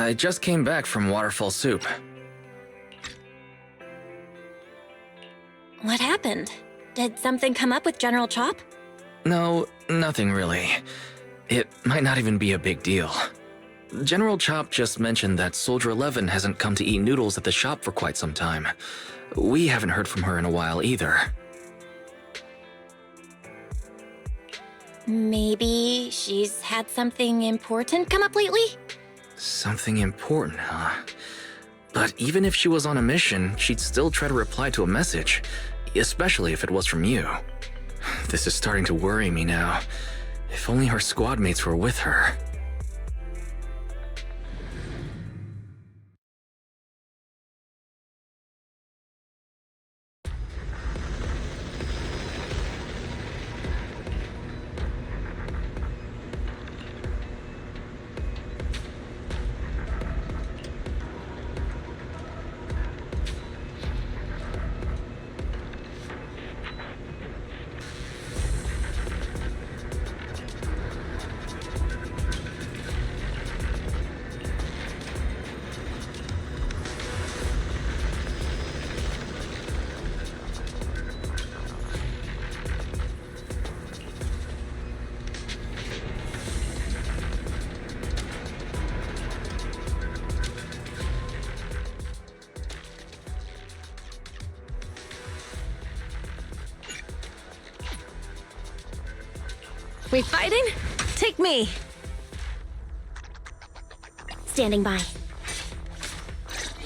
I just came back from Waterfall Soup. What happened? Did something come up with General Chop? No, nothing really. It might not even be a big deal. General Chop just mentioned that Soldier 11 hasn't come to eat noodles at the shop for quite some time. We haven't heard from her in a while either. Maybe she's had something important come up lately? Something important, huh? But even if she was on a mission, she'd still try to reply to a message, especially if it was from you. This is starting to worry me now. If only her squad mates were with her. We fighting? Take me! Standing by.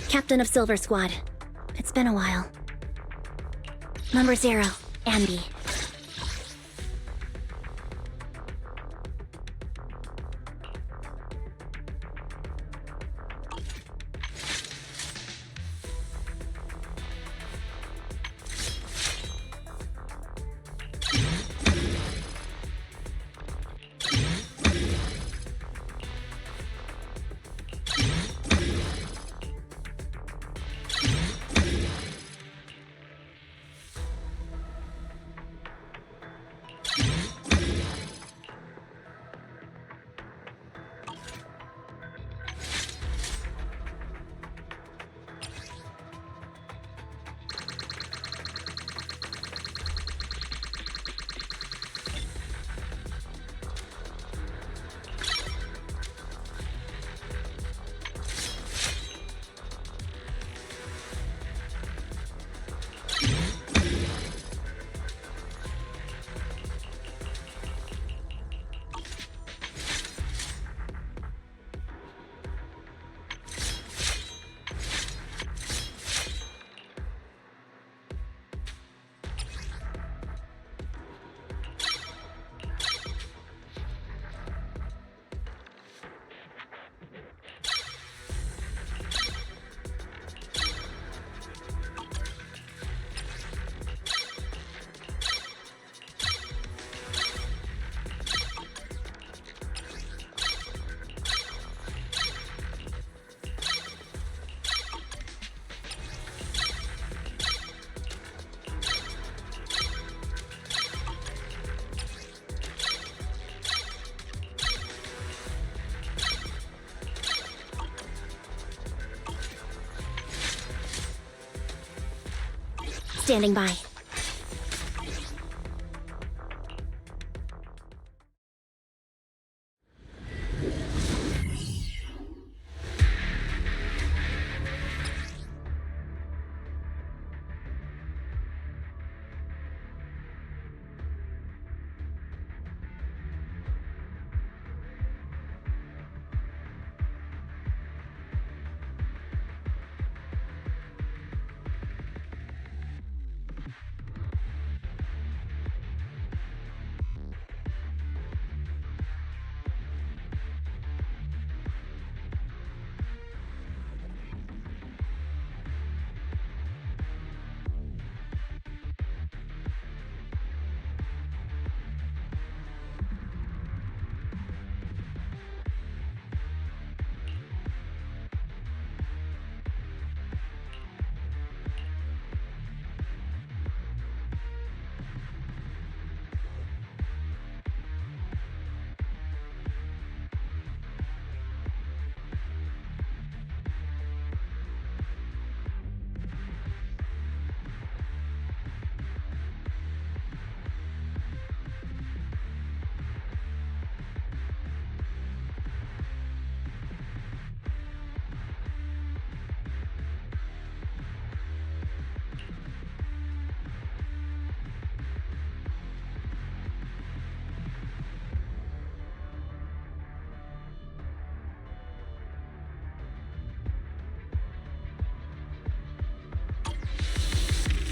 Captain of Silver Squad. It's been a while. Number 0, Anby. Standing by.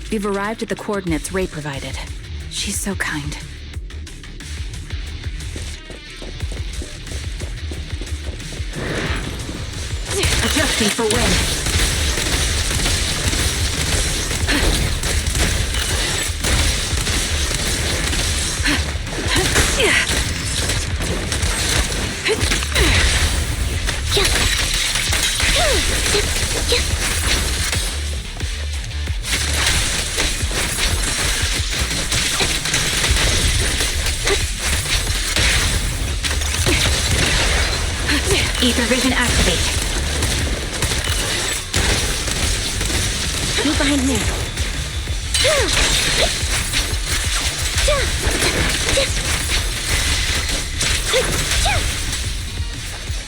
We've arrived at the coordinates Ray provided. She's so kind. Adjusting for wind. Ether vision activate. Move behind me.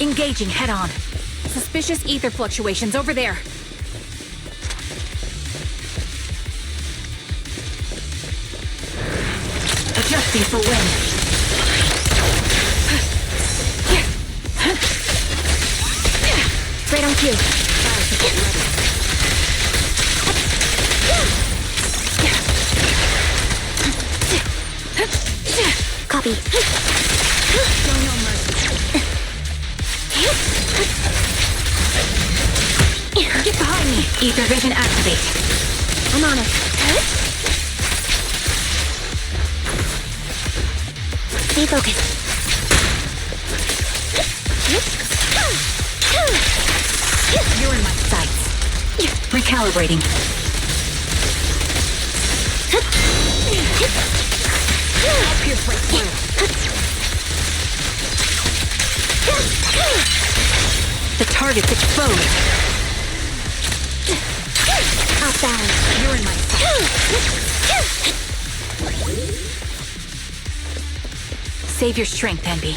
Engaging head on. Suspicious ether fluctuations over there. Adjusting for wind. Right on cue. Copy. Get behind me. Ether vision activate. I'm on it. Stay focused. You're in my sights. Recalibrating. I'll pierce right through. The target's exposed. Outbound. You're in my sights. Save your strength, Anby.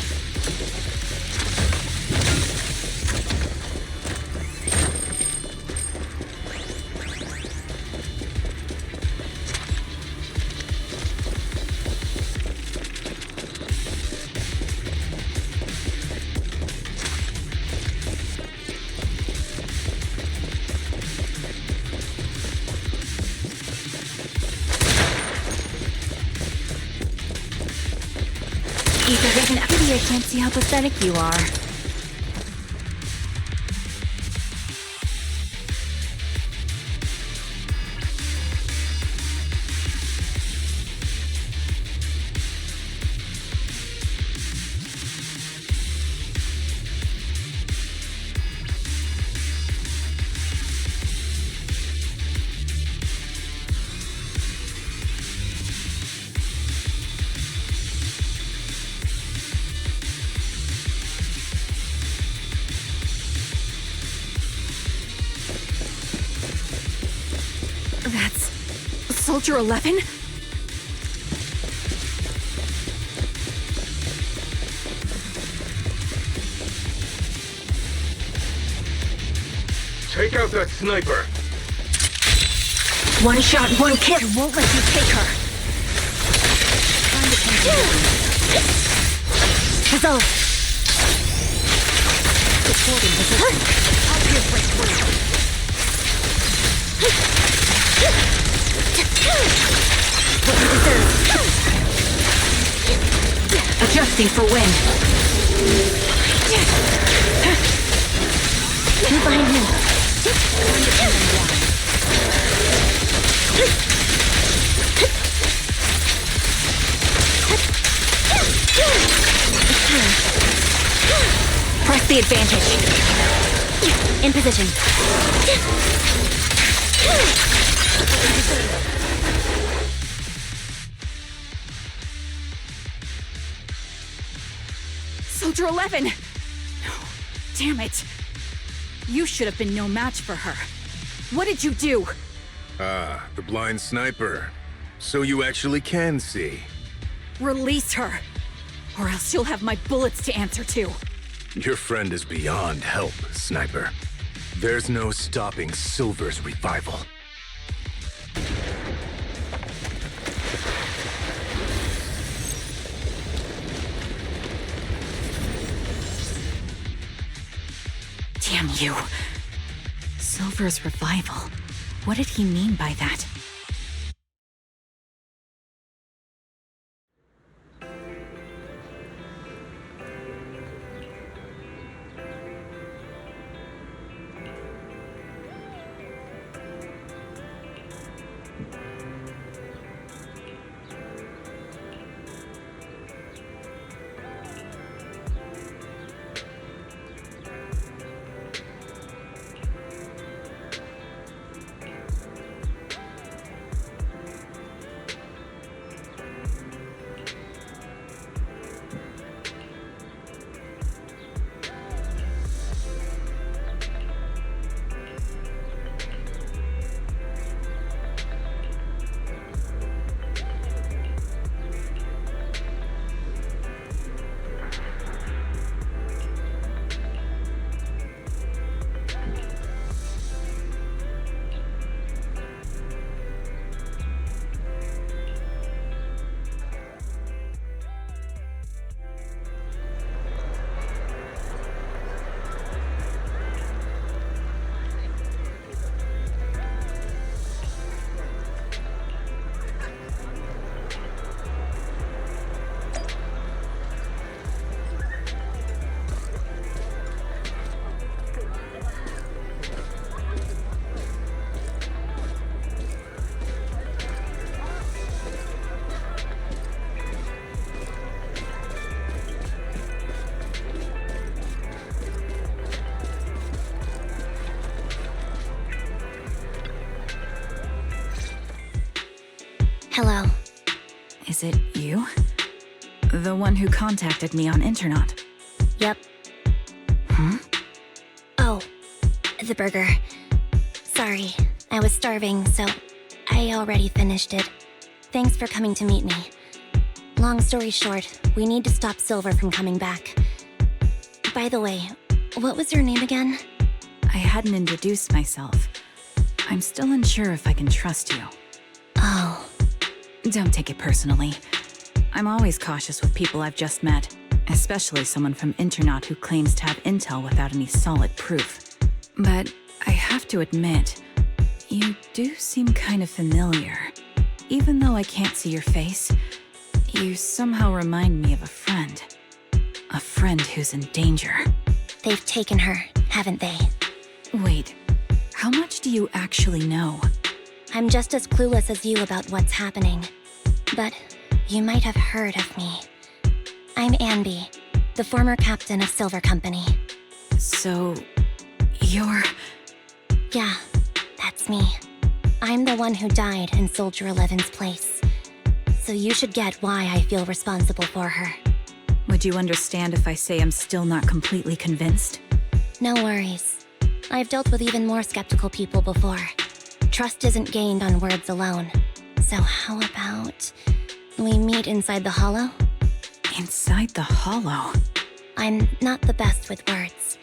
Maybe I can't see how pathetic you are. Soldier 11? Take out that sniper! One shot, one kill. I won't let you take her. Resolve. Supporting position. I'll pierce right through. What you deserve. Adjusting for wind. Move behind me. Press the advantage. In position. Soldier 11! No. Damn it. You should have been no match for her. What did you do? Ah, the blind sniper. So you actually can see. Release her. Or else you'll have my bullets to answer to. Your friend is beyond help, Sniper. There's no stopping Silver's revival. Damn you. Silver's revival. What did he mean by that? Hello. Is it you? The one who contacted me on Internet? Yep. Hmm? Oh, the burger. Sorry, I was starving, so I already finished it. Thanks for coming to meet me. Long story short, we need to stop Silver from coming back. By the way, what was your name again? I hadn't introduced myself. I'm still unsure if I can trust you. Oh. Don't take it personally. I'm always cautious with people I've just met, especially someone from Internet who claims to have intel without any solid proof. But I have to admit, you do seem kind of familiar. Even though I can't see your face, you somehow remind me of a friend. A friend who's in danger. They've taken her, haven't they? Wait, how much do you actually know? I'm just as clueless as you about what's happening. But you might have heard of me. I'm Anby, the former captain of Silver Company. So, you're... Yeah, that's me. I'm the one who died in Soldier 11's place. So you should get why I feel responsible for her. Would you understand if I say I'm still not completely convinced? No worries. I've dealt with even more skeptical people before. Trust isn't gained on words alone. So how about we meet inside the hollow? Inside the hollow? I'm not the best with words.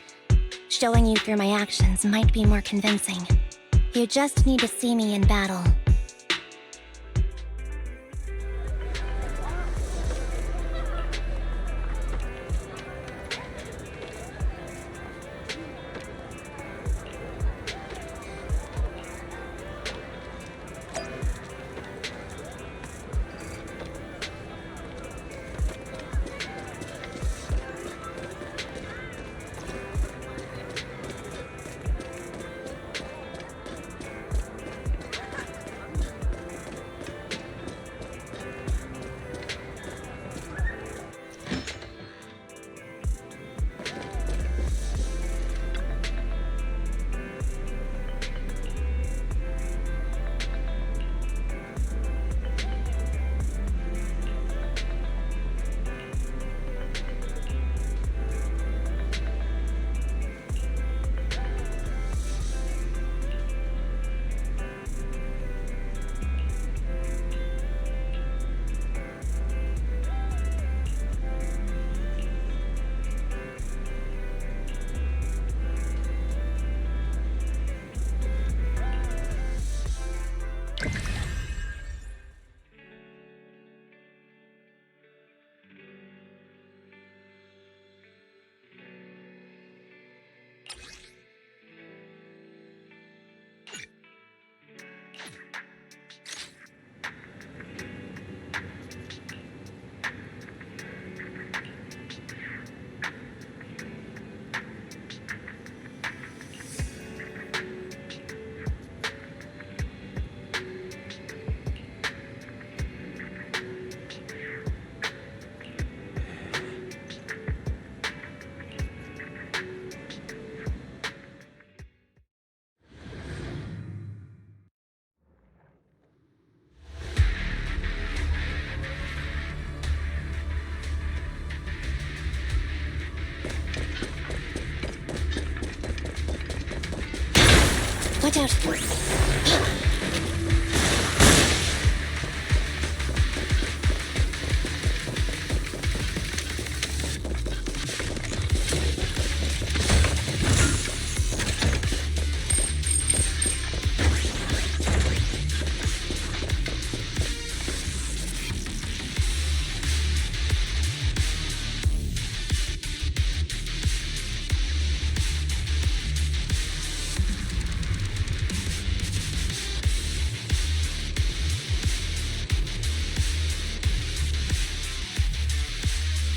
Showing you through my actions might be more convincing. You just need to see me in battle. Watch out!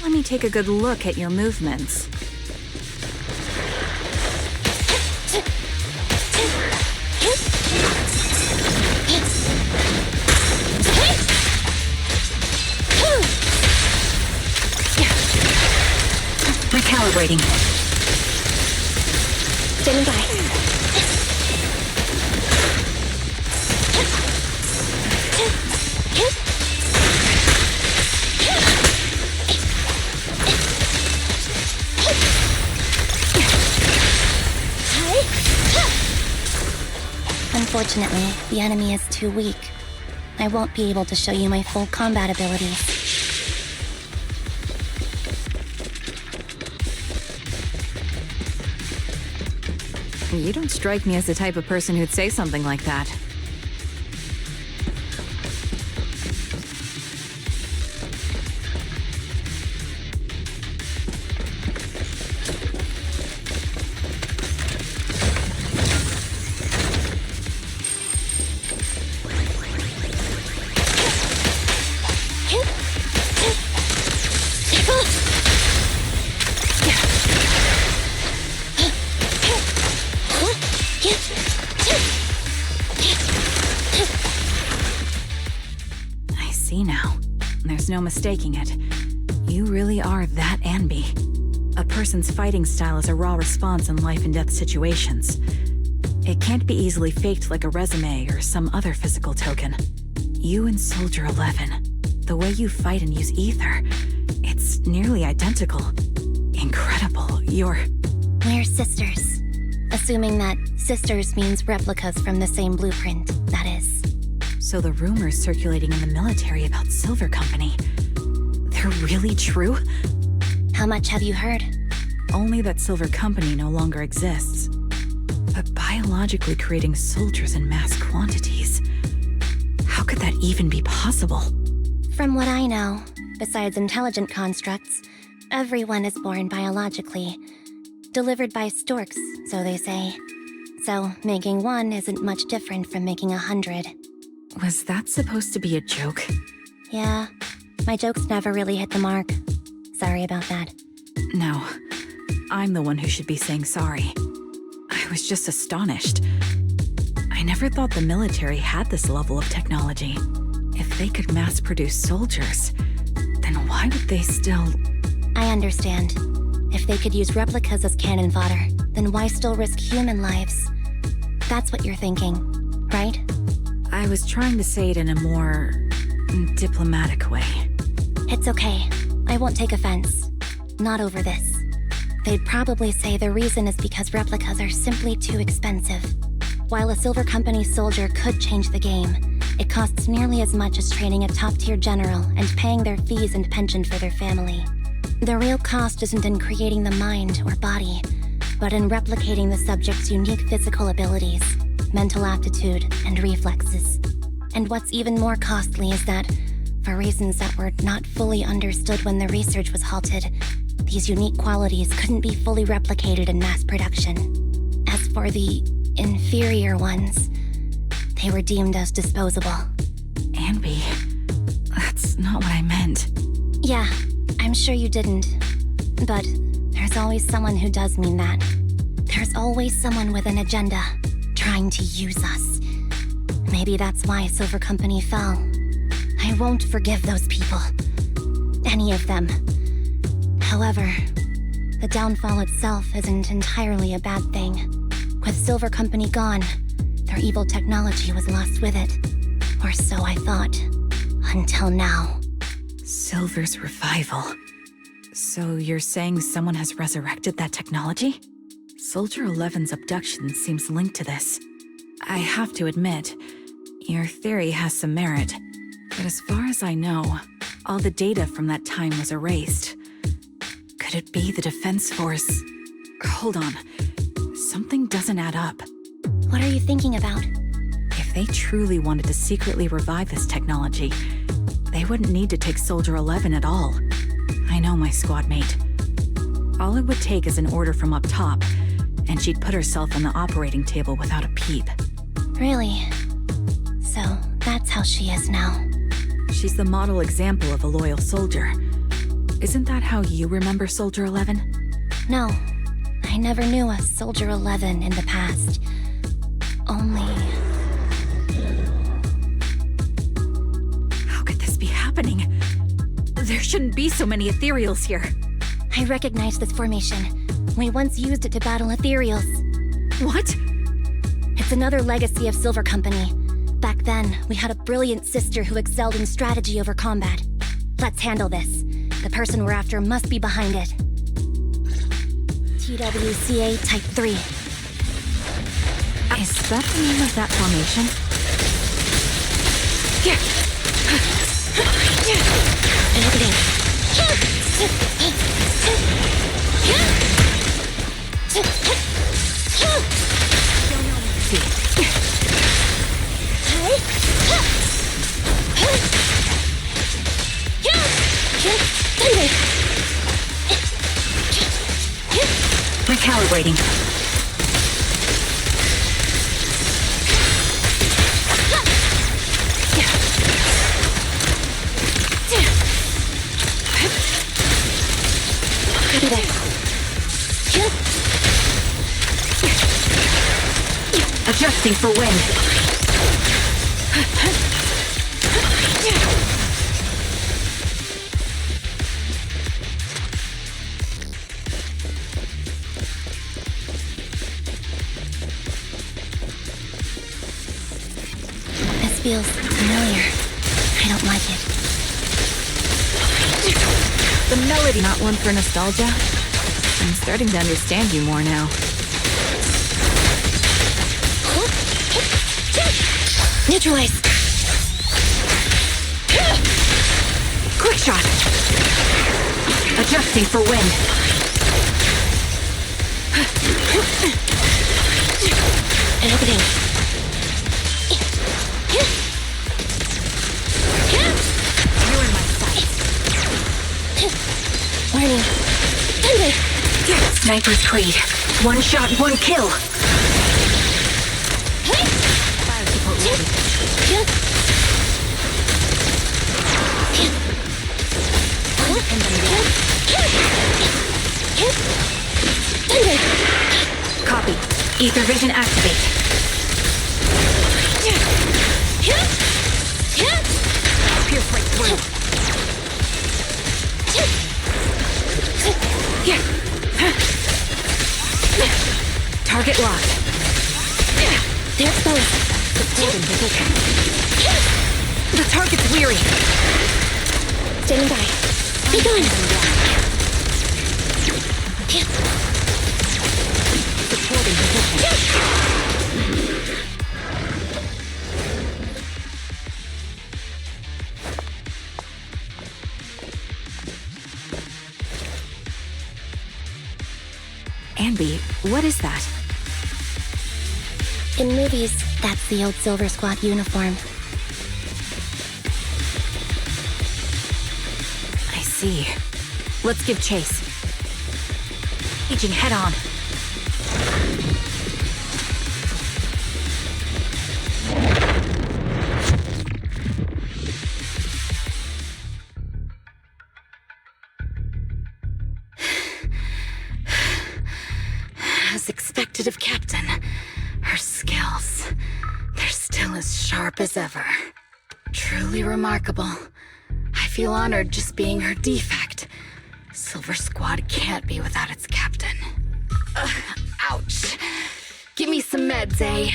Let me take a good look at your movements. Recalibrating. Standing by. Unfortunately, the enemy is too weak. I won't be able to show you my full combat abilities. You don't strike me as the type of person who'd say something like that. Now. There's no mistaking it. You really are that Anby. A person's fighting style is a raw response in life and death situations. It can't be easily faked like a resume or some other physical token. You and Soldier 11, the way you fight and use ether, it's nearly identical. Incredible. We're sisters. Assuming that sisters means replicas from the same blueprint, that is. So the rumors circulating in the military about Silver Company, they're really true? How much have you heard? Only that Silver Company no longer exists. But biologically creating soldiers in mass quantities, how could that even be possible? From what I know, besides intelligent constructs, everyone is born biologically. Delivered by storks, so they say. So, making one isn't much different from making 100. Was that supposed to be a joke? Yeah, my jokes never really hit the mark. Sorry about that. No, I'm the one who should be saying sorry. I was just astonished. I never thought the military had this level of technology. If they could mass-produce soldiers, then why would they still... I understand. If they could use replicas as cannon fodder, then why still risk human lives? That's what you're thinking, right? I was trying to say it in a more... diplomatic way. It's okay. I won't take offense. Not over this. They'd probably say the reason is because replicas are simply too expensive. While a Silver Company soldier could change the game, it costs nearly as much as training a top-tier general and paying their fees and pension for their family. The real cost isn't in creating the mind or body, but in replicating the subject's unique physical abilities, mental aptitude, and reflexes. And what's even more costly is that, for reasons that were not fully understood when the research was halted, these unique qualities couldn't be fully replicated in mass production. As for the inferior ones, they were deemed as disposable. Anby, that's not what I meant. Yeah, I'm sure you didn't. But there's always someone who does mean that. There's always someone with an agenda, trying to use us. Maybe that's why Silver Company fell. I won't forgive those people. Any of them. However, the downfall itself isn't entirely a bad thing. With Silver Company gone, their evil technology was lost with it. Or so I thought. Until now. Silver's revival. So you're saying someone has resurrected that technology? Soldier 11's abduction seems linked to this. I have to admit, your theory has some merit. But as far as I know, all the data from that time was erased. Could it be the Defense Force? Hold on. Something doesn't add up. What are you thinking about? If they truly wanted to secretly revive this technology, they wouldn't need to take Soldier 11 at all. I know my squad mate. All it would take is an order from up top, and she'd put herself on the operating table without a peep. Really? So, that's how she is now. She's the model example of a loyal soldier. Isn't that how you remember Soldier 11? No, I never knew a Soldier 11 in the past. Only... How could this be happening? There shouldn't be so many ethereals here. I recognize this formation. We once used it to battle ethereals. What? It's another legacy of Silver Company. Back then, we had a brilliant sister who excelled in strategy over combat. Let's handle this. The person we're after must be behind it. TWCA Type 3. Is that the name of that formation? Recalibrating. Copy that. Adjusting for wind. This feels familiar. I don't like it. The melody, not one for nostalgia. I'm starting to understand you more now. Neutralize. shot. Adjusting for wind. Opening. You're in my sight. Warning. Anby! Sniper's Creed. One shot, one kill. Fire support ready. Copy. Ether vision activate. Pierce right through. Target locked. They're exposed. Supporting position. The target's weary. Standing by. Be gone! Supporting position. Anby, what is that? In movies, that's the old Silver Squad uniform. I see. Let's give chase. Aging head on. As expected of Captain, her skills, they're still as sharp as ever. Truly remarkable. I feel honored just being her defect. Silver Squad can't be without its captain. Ouch. Give me some meds, eh?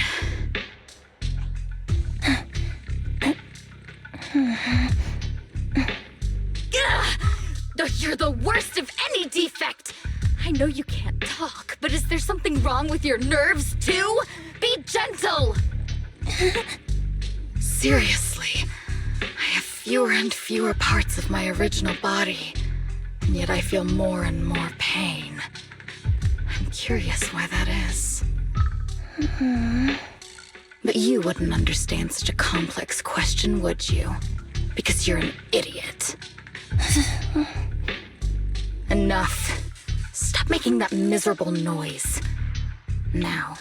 You're the worst of any defect! I know you can't talk, but is there something wrong with your nerves, too? Be gentle! Seriously, I have fewer and fewer parts of my original body, and yet I feel more and more pain. I'm curious why that is. But you wouldn't understand such a complex question, would you? Because you're an idiot. Enough. Stop making that miserable noise. Now,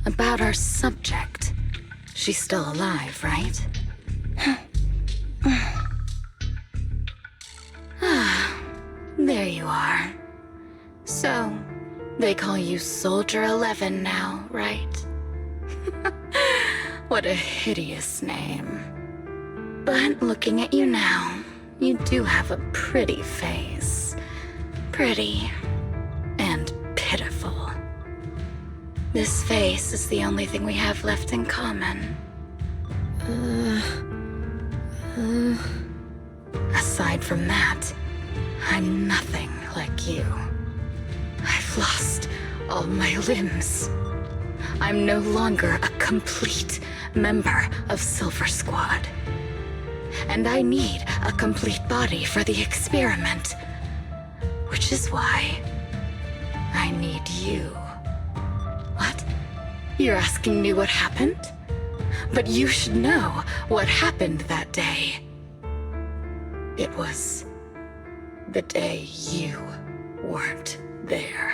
about our subject. She's still alive, right? There you are. So, they call you Soldier 11 now, right? What a hideous name. But looking at you now, you do have a pretty face. Pretty and pitiful. This face is the only thing we have left in common. Aside from that, I'm nothing like you. I've lost all my limbs. I'm no longer a complete member of Silver Squad. And I need a complete body for the experiment. Which is why I need you. What? You're asking me what happened? But you should know what happened that day. It was the day you weren't there.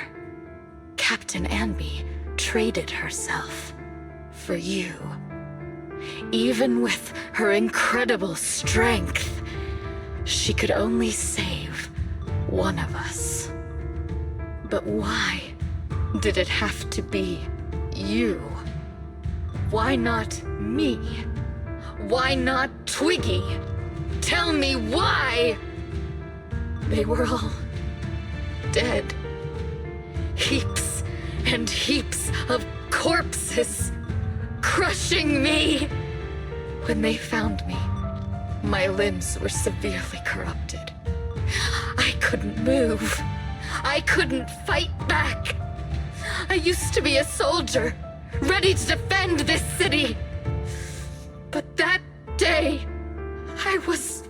Captain Anby traded herself for you. Even with her incredible strength, she could only save one of us. But why did it have to be you? Why not me? Why not Twiggy? Tell me why! They were all dead. Heaps and heaps of corpses crushing me. When they found me, my limbs were severely corrupted. I couldn't move. I couldn't fight back. I used to be a soldier, ready to defend this city. But that day, I was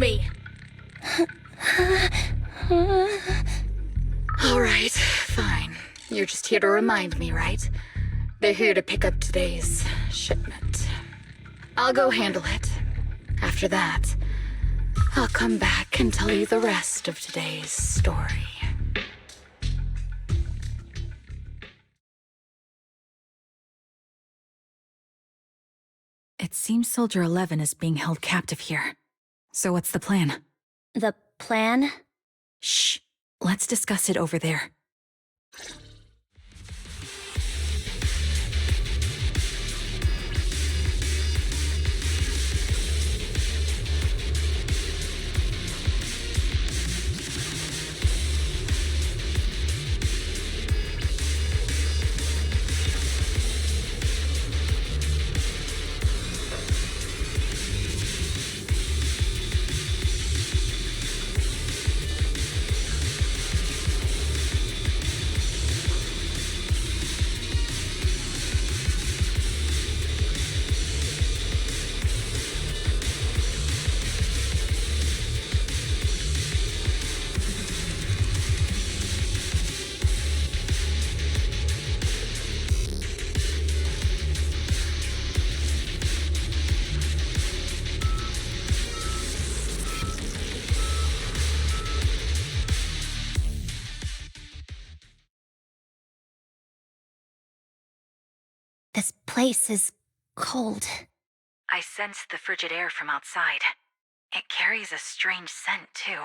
me! Alright, fine. You're just here to remind me, right? They're here to pick up today's shipment. I'll go handle it. After that, I'll come back and tell you the rest of today's story. It seems Soldier 11 is being held captive here. So what's the plan? The plan? Shh. Let's discuss it over there. This place is cold. I sensed the frigid air from outside. It carries a strange scent, too.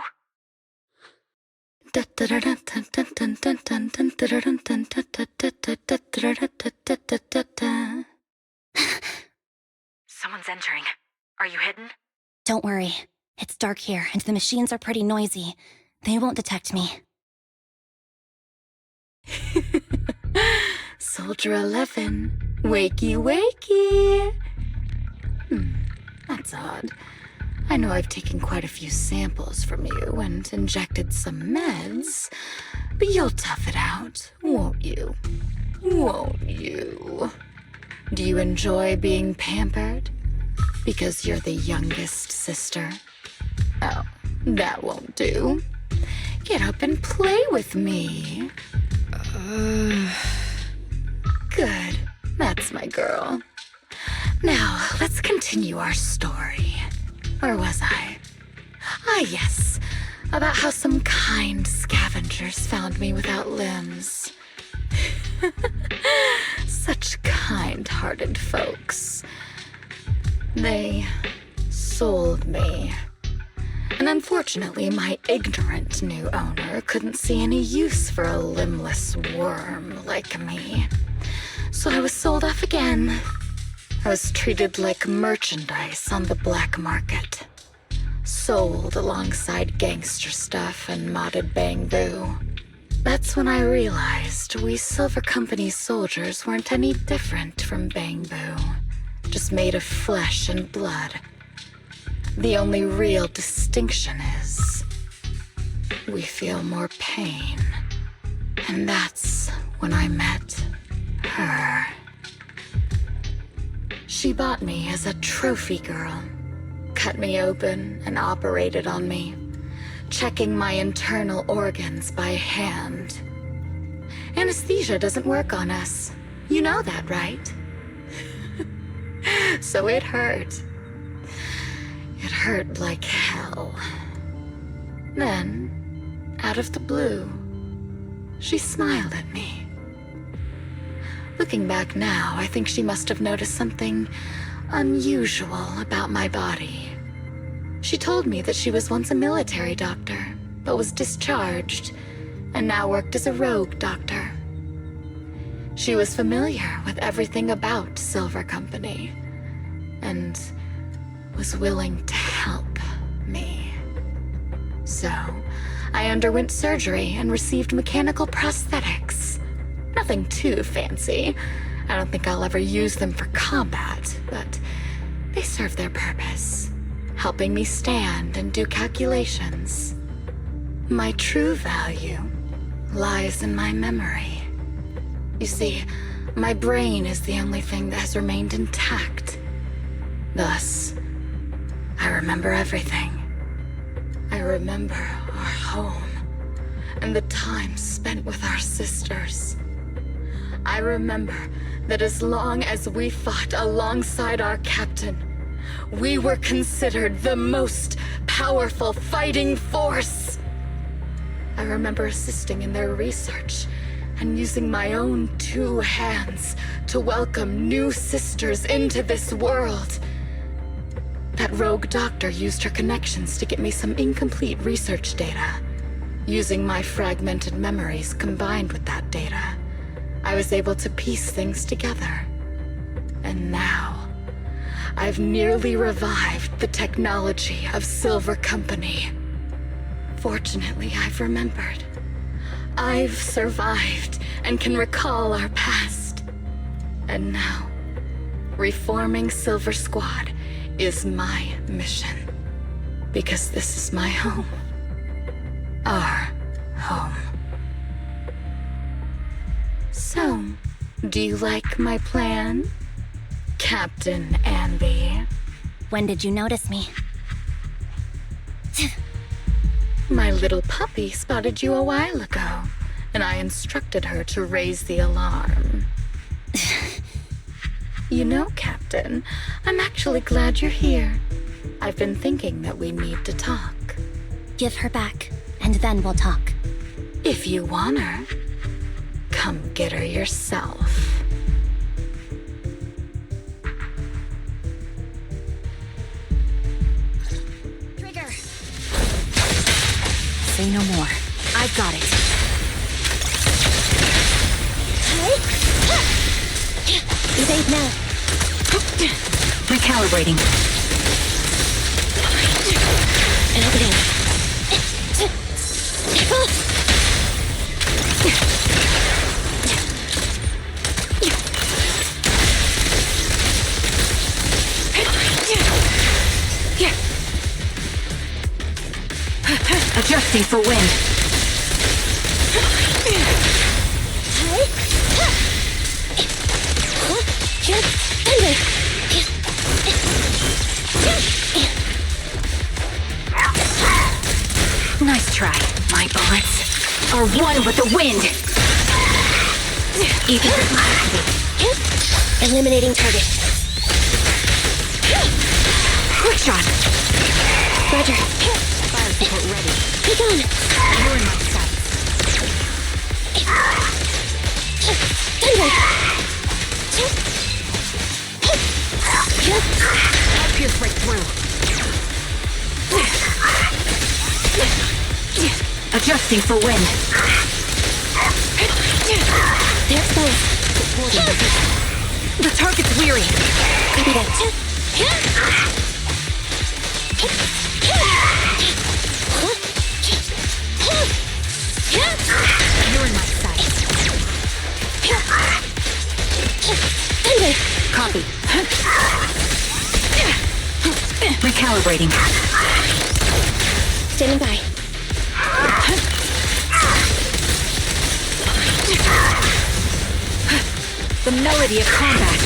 Someone's entering. Are you hidden? Don't worry. It's dark here, and the machines are pretty noisy. They won't detect me. Soldier 11, wakey wakey! That's odd. I know I've taken quite a few samples from you and injected some meds, but you'll tough it out, won't you? Won't you? Do you enjoy being pampered? Because you're the youngest sister? Oh, that won't do. Get up and play with me. Good. That's my girl. Now, let's continue our story. Where was I? Ah, yes. About how some kind scavengers found me without limbs. Such kind-hearted folks. They sold me. And unfortunately, my ignorant new owner couldn't see any use for a limbless worm like me. So I was sold off again. I was treated like merchandise on the black market. Sold alongside gangster stuff and modded bamboo. That's when I realized we Silver Company soldiers weren't any different from bamboo. Just made of flesh and blood. The only real distinction is we feel more pain. And that's when I met her. She bought me as a trophy girl, cut me open and operated on me, checking my internal organs by hand. Anesthesia doesn't work on us. You know that, right? So it hurt. It hurt like hell. Then, out of the blue, she smiled at me. Looking back now, I think she must have noticed something unusual about my body. She told me that she was once a military doctor, but was discharged, and now worked as a rogue doctor. She was familiar with everything about Silver Company, and was willing to help me. So, I underwent surgery and received mechanical prosthetics. Nothing too fancy. I don't think I'll ever use them for combat, but they serve their purpose, helping me stand and do calculations. My true value lies in my memory. You see, my brain is the only thing that has remained intact. Thus, I remember everything. I remember our home and the time spent with our sisters. I remember that as long as we fought alongside our captain, we were considered the most powerful fighting force. I remember assisting in their research and using my own 2 hands to welcome new sisters into this world. That rogue doctor used her connections to get me some incomplete research data. Using my fragmented memories combined with that data, I was able to piece things together. And now, I've nearly revived the technology of Silver Company. Fortunately, I've remembered. I've survived and can recall our past. And now, reforming Silver Squad is my mission. Because this is my home. Our home. So, do you like my plan, Captain Anby? When did you notice me? My little puppy spotted you a while ago, and I instructed her to raise the alarm. You know, Captain, I'm actually glad you're here. I've been thinking that we need to talk. Give her back, and then we'll talk. If you want her, come get her yourself. Trigger! Say no more. I've got it. Evade now. Recalibrating. An opening. Adjusting for wind. Nice try. My bullets are one with the wind. Even Eliminating target. quick shot. Roger. Fire support ready. Take on. You're in my sights. Thunder. I'll pierce right through. Adjusting for wind. They're exposed. The target's weary. Copy that. You're in my sights. Thunder. Copy. Recalibrating. Standing by. The melody of combat.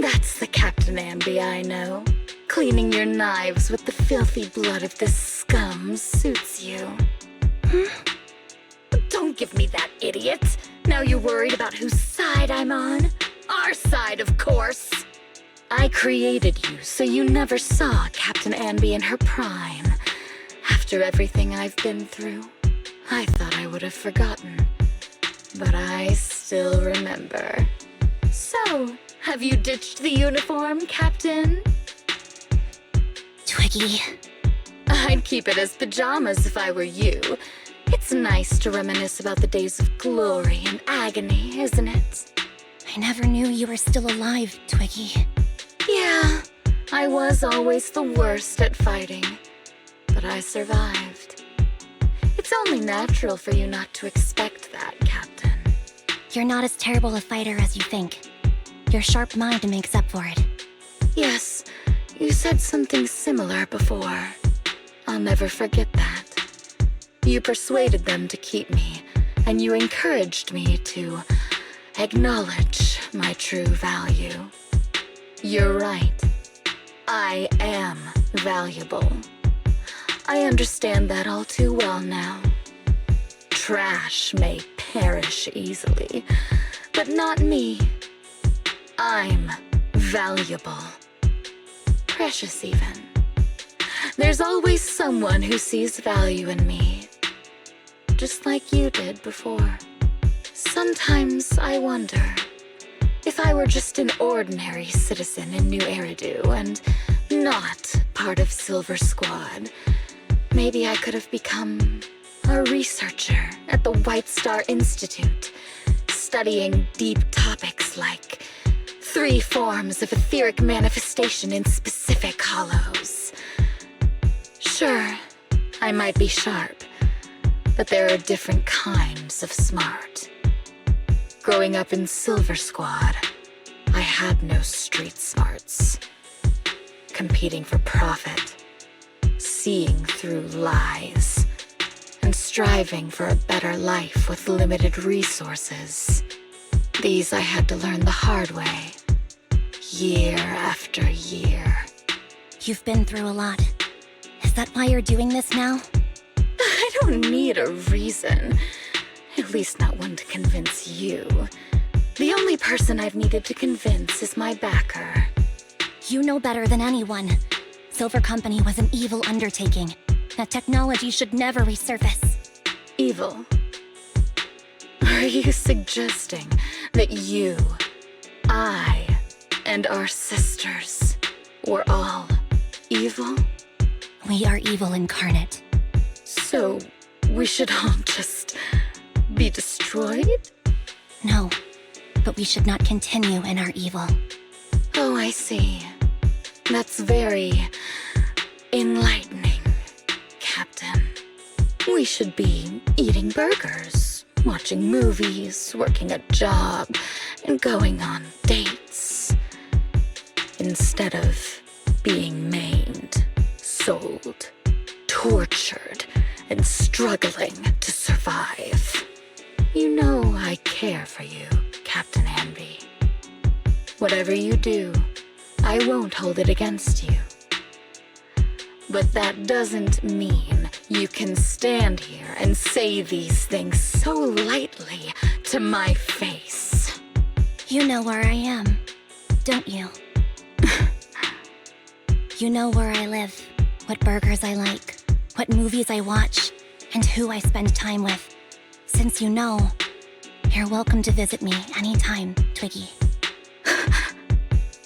That's the Captain Anby I know. Cleaning your knives with the filthy blood of this scum suits you. Don't give me that, idiot. Now you're worried about whose side I'm on? Our side, of course. I created you so you never saw Captain Anby in her prime. After everything I've been through, I thought I would have forgotten. But I still remember. So, have you ditched the uniform, Captain? Twiggy. I'd keep it as pajamas if I were you. It's nice to reminisce about the days of glory and agony, isn't it? I never knew you were still alive, Twiggy. Yeah, I was always the worst at fighting, but I survived. It's only natural for you not to expect that, Captain. You're not as terrible a fighter as you think. Your sharp mind makes up for it. Yes, you said something similar before. I'll never forget that. You persuaded them to keep me, and you encouraged me to acknowledge my true value. You're right. I am valuable. I understand that all too well now. Trash may perish easily, but not me. I'm valuable. Precious even. There's always someone who sees value in me, just like you did before. Sometimes I wonder if I were just an ordinary citizen in New Eridu and not part of Silver Squad, maybe I could have become a researcher at the White Star Institute, studying deep topics like 3 forms of etheric manifestation in specific hollows. Sure, I might be sharp, but there are different kinds of smart. Growing up in Silver Squad, I had no street smarts. Competing for profit, seeing through lies, and striving for a better life with limited resources. These I had to learn the hard way, year after year. You've been through a lot. Is that why you're doing this now? I don't need a reason. At least not one to convince you. The only person I've needed to convince is my backer. You know better than anyone. Silver Company was an evil undertaking. That technology should never resurface. Evil? Are you suggesting that you, I, and our sisters were all evil? We are evil incarnate. So, we should all just be destroyed? No, but we should not continue in our evil. Oh, I see. That's very enlightening, Captain. We should be eating burgers, watching movies, working a job, and going on dates. Instead of being maimed, sold, tortured, and struggling to survive. You know I care for you, Captain Anby. Whatever you do, I won't hold it against you. But that doesn't mean you can stand here and say these things so lightly to my face. You know where I am, don't you? You know where I live, what burgers I like, what movies I watch, and who I spend time with. Since you know, you're welcome to visit me anytime, Twiggy.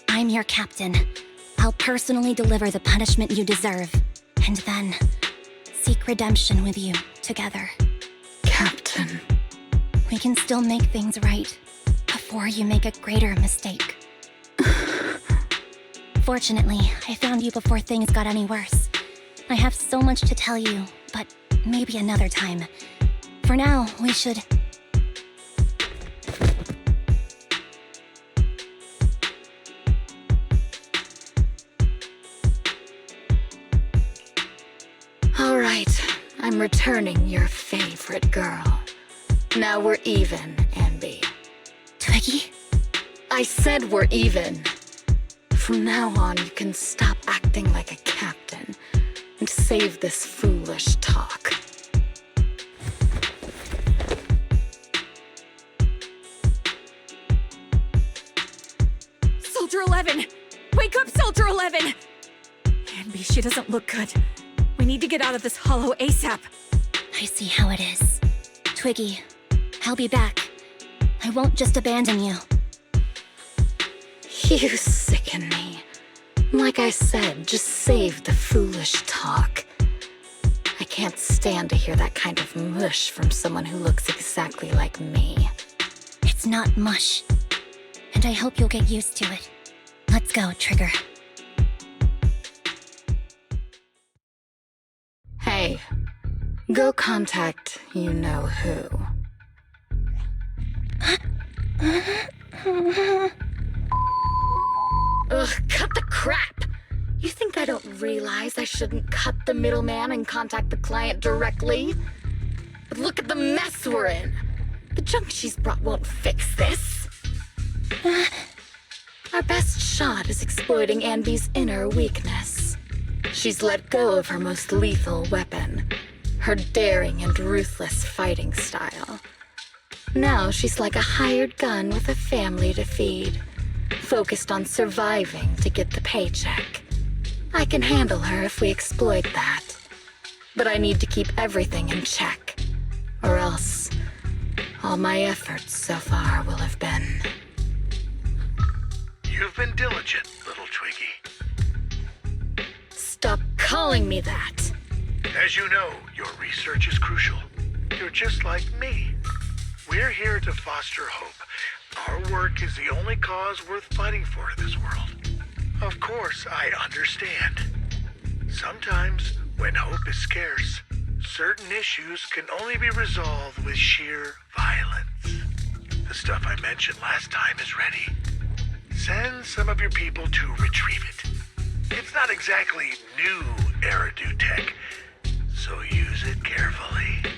I'm your captain. I'll personally deliver the punishment you deserve, and then seek redemption with you together. Captain. We can still make things right before you make a greater mistake. Fortunately, I found you before things got any worse. I have so much to tell you, but maybe another time. For now, we should... All right, I'm returning your favorite girl. Now we're even, Anby. Twiggy? I said we're even. From now on, you can stop acting like a captain and save this foolish talk. Soldier 11! Wake up, Soldier 11! Anby, she doesn't look good. We need to get out of this hollow ASAP. I see how it is. Twiggy, I'll be back. I won't just abandon you. You sicken me. Like I said, just save the foolish talk. I can't stand to hear that kind of mush from someone who looks exactly like me. It's not mush. And I hope you'll get used to it. Let's go, Trigger. Hey, go contact you-know-who. Ugh, cut the crap! You think I don't realize I shouldn't cut the middleman and contact the client directly? But look at the mess we're in! The junk she's brought won't fix this! Our best shot is exploiting Anby's inner weakness. She's let go of her most lethal weapon, her daring and ruthless fighting style. Now she's like a hired gun with a family to feed, focused on surviving to get the paycheck. I can handle her if we exploit that. But I need to keep everything in check, or else all my efforts so far will have been... You've been diligent, little Twiggy. Stop calling me that! As you know, your research is crucial. You're just like me. We're here to foster hope. Our work is the only cause worth fighting for in this world. Of course, I understand. Sometimes, when hope is scarce, certain issues can only be resolved with sheer violence. The stuff I mentioned last time is ready. Send some of your people to retrieve it. It's not exactly new Eridu tech, so use it carefully.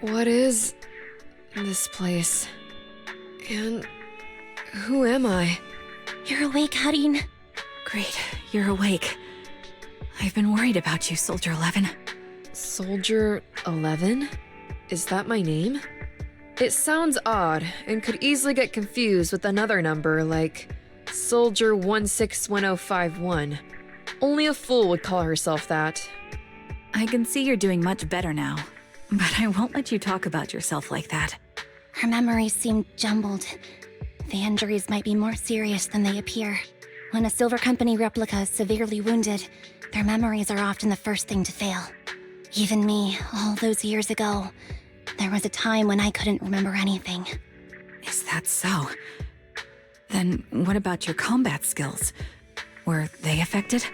What is this place? And who am I? You're awake, Harin. Great, you're awake. I've been worried about you, Soldier 11. Soldier 11? Is that my name? It sounds odd and could easily get confused with another number like Soldier 161051. Only a fool would call herself that. I can see you're doing much better now, but I won't let you talk about yourself like that. Her memories seem jumbled. The injuries might be more serious than they appear. When a Silver Company replica is severely wounded, their memories are often the first thing to fail. Even me, all those years ago, there was a time when I couldn't remember anything. Is that so? Then what about your combat skills? Were they affected?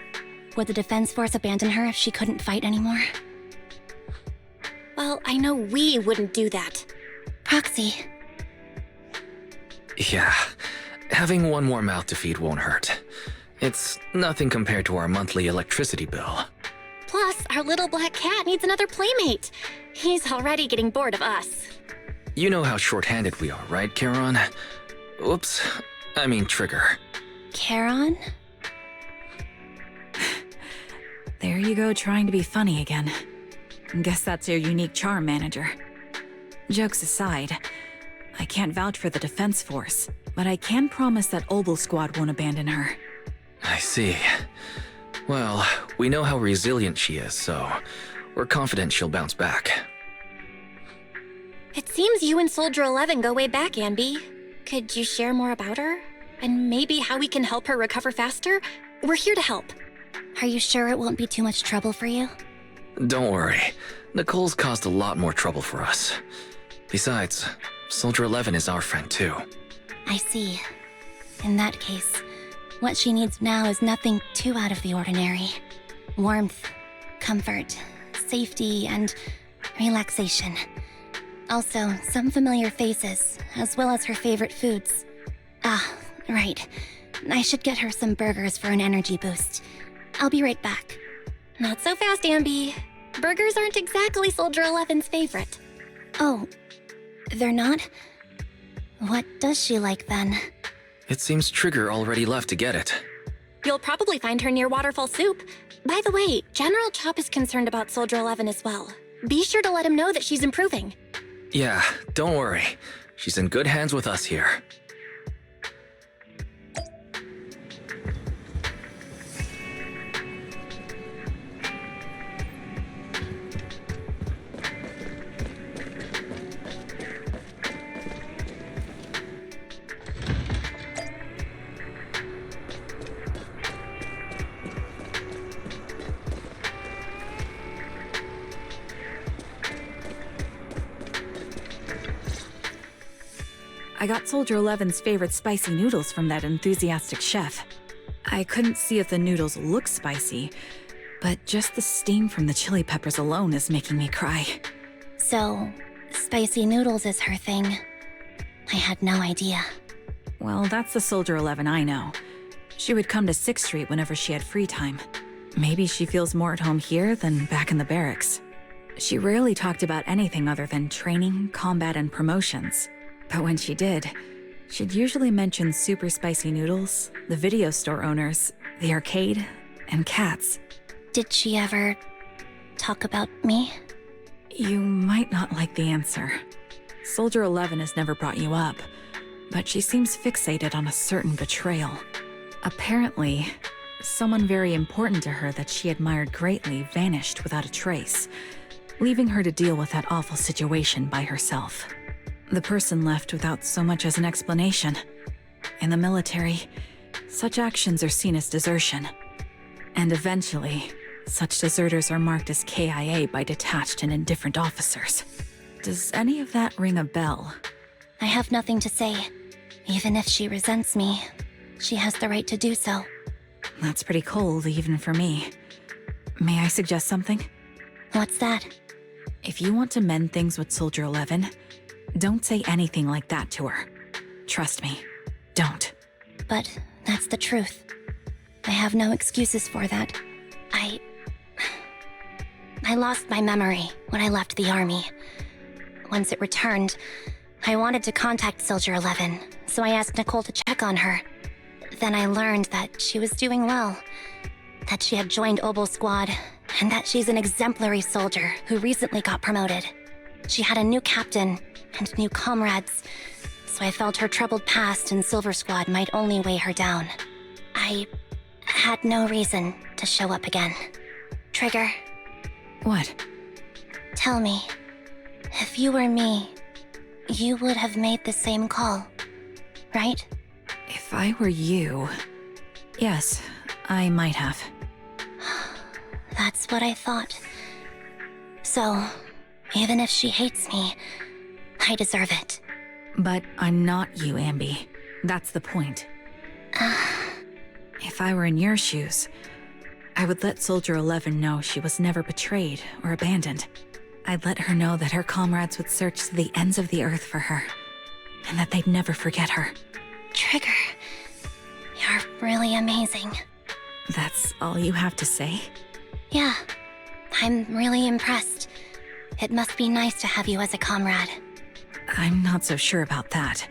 Would the Defense Force abandon her if she couldn't fight anymore? Well, I know we wouldn't do that. Proxy. Yeah, having one more mouth to feed won't hurt. It's nothing compared to our monthly electricity bill. Plus, our little black cat needs another playmate. He's already getting bored of us. You know how short-handed we are, right, Charon? Oops, I mean Trigger. Charon? There you go, trying to be funny again. Guess that's your unique charm, manager. Jokes aside, I can't vouch for the Defense Force, but I can promise that Obel Squad won't abandon her. I see. Well, we know how resilient she is, so we're confident she'll bounce back. It seems you and Soldier 11 go way back, Anby. Could you share more about her? and maybe how we can help her recover faster, we're here to help. Are you sure it won't be too much trouble for you? Don't worry. Nicole's caused a lot more trouble for us. Besides, Soldier 11 is our friend too. I see. In that case, what she needs now is nothing too out of the ordinary. Warmth, comfort, safety, and relaxation. Also, some familiar faces, as well as her favorite foods. Ah, right. I should get her some burgers for an energy boost. I'll be right back. Not so fast, Anby. Burgers aren't exactly Soldier 11's favorite. Oh, they're not? What does she like then? It seems Trigger already left to get it. You'll probably find her near Waterfall Soup. By the way, General Chop is concerned about Soldier 11 as well. Be sure to let him know that she's improving. Yeah, don't worry. She's in good hands with us here. I got Soldier 11's favorite spicy noodles from that enthusiastic chef. I couldn't see if the noodles look spicy, but just the steam from the chili peppers alone is making me cry. So, spicy noodles is her thing. I had no idea. Well, that's the Soldier 11 I know. She would come to 6th Street whenever she had free time. Maybe she feels more at home here than back in the barracks. She rarely talked about anything other than training, combat, and promotions. But when she did, she'd usually mention super spicy noodles, the video store owners, the arcade, and cats. Did she ever talk about me? You might not like the answer. Soldier 11 has never brought you up, but she seems fixated on a certain betrayal. Apparently, someone very important to her that she admired greatly vanished without a trace, leaving her to deal with that awful situation by herself. The person left without so much as an explanation. In the military, such actions are seen as desertion. And eventually, such deserters are marked as KIA by detached and indifferent officers. Does any of that ring a bell? I have nothing to say. Even if she resents me, she has the right to do so. That's pretty cold, even for me. May I suggest something? What's that? If you want to mend things with Soldier 11, don't say anything like that to her. Trust me, don't. But that's the truth. I have no excuses for that. I lost my memory when I left the army. Once it returned, I wanted to contact Soldier 11, so I asked Nicole to check on her. Then I learned that she was doing well, that she had joined Obel Squad, and that she's an exemplary soldier who recently got promoted. She had a new captain and new comrades, so I felt her troubled past in Silver Squad might only weigh her down. I had no reason to show up again. Trigger, What? tell me, if you were me, you would have made the same call, right? If I were you... Yes, I might have. That's what I thought. So, even if she hates me, I deserve it. But I'm not you, Anby. That's the point. If I were in your shoes, I would let Soldier 11 know she was never betrayed or abandoned. I'd let her know that her comrades would search to the ends of the earth for her, and that they'd never forget her. Trigger, you're really amazing. That's all you have to say? Yeah, I'm really impressed. It must be nice to have you as a comrade. I'm not so sure about that.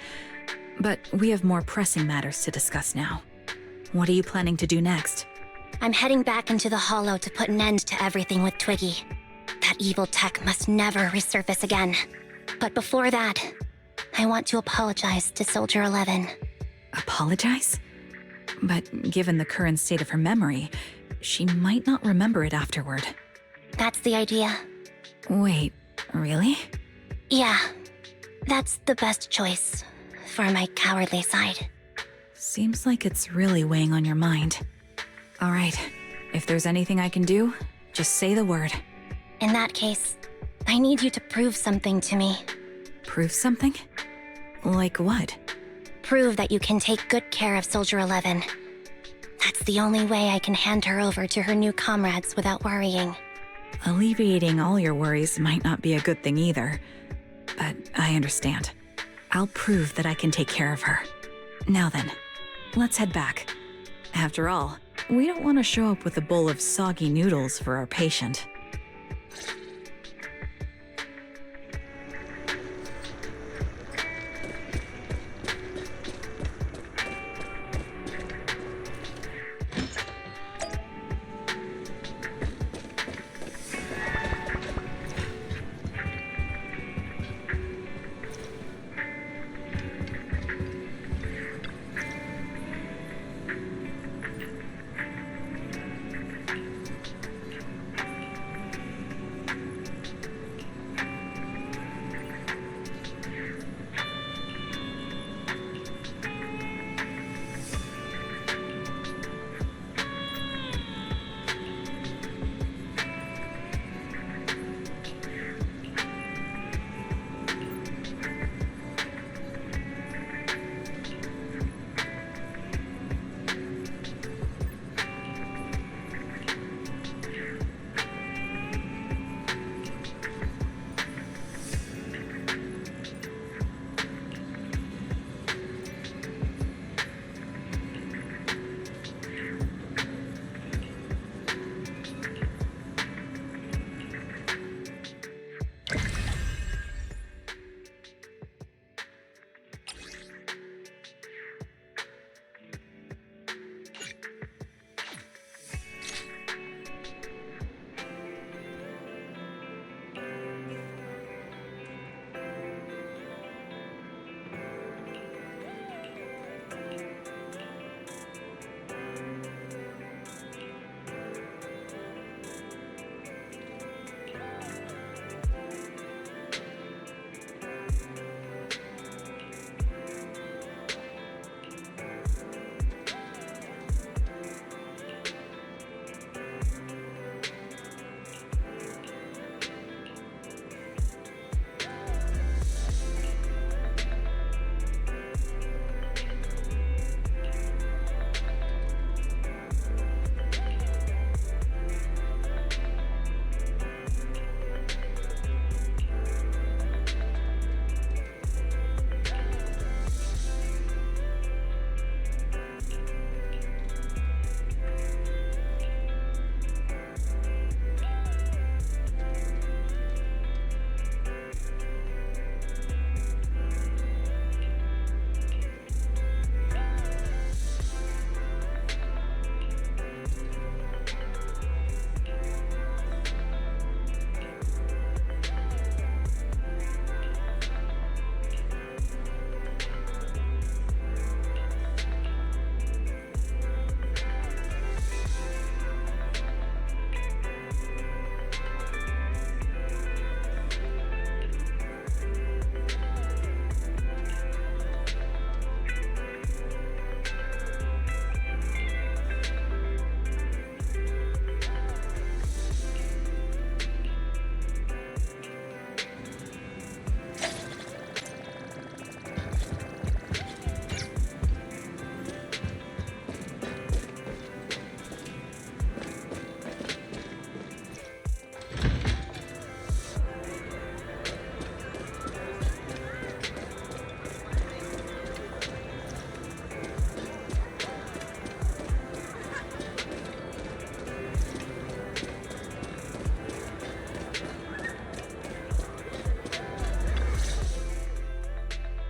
But we have more pressing matters to discuss now. What are you planning to do next? I'm heading back into the Hollow to put an end to everything with Twiggy. That evil tech must never resurface again. But before that, I want to apologize to Soldier 11. Apologize? But given the current state of her memory, she might not remember it afterward. That's the idea. Wait, really? Yeah, that's the best choice for my cowardly side. Seems like it's really weighing on your mind. All right, if there's anything I can do, just say the word. In that case, I need you to prove something to me. Prove something? Like what? Prove that you can take good care of Soldier 11. That's the only way I can hand her over to her new comrades without worrying. Alleviating all your worries might not be a good thing either, but I understand. I'll prove that I can take care of her. Now then, let's head back. After all, we don't want to show up with a bowl of soggy noodles for our patient.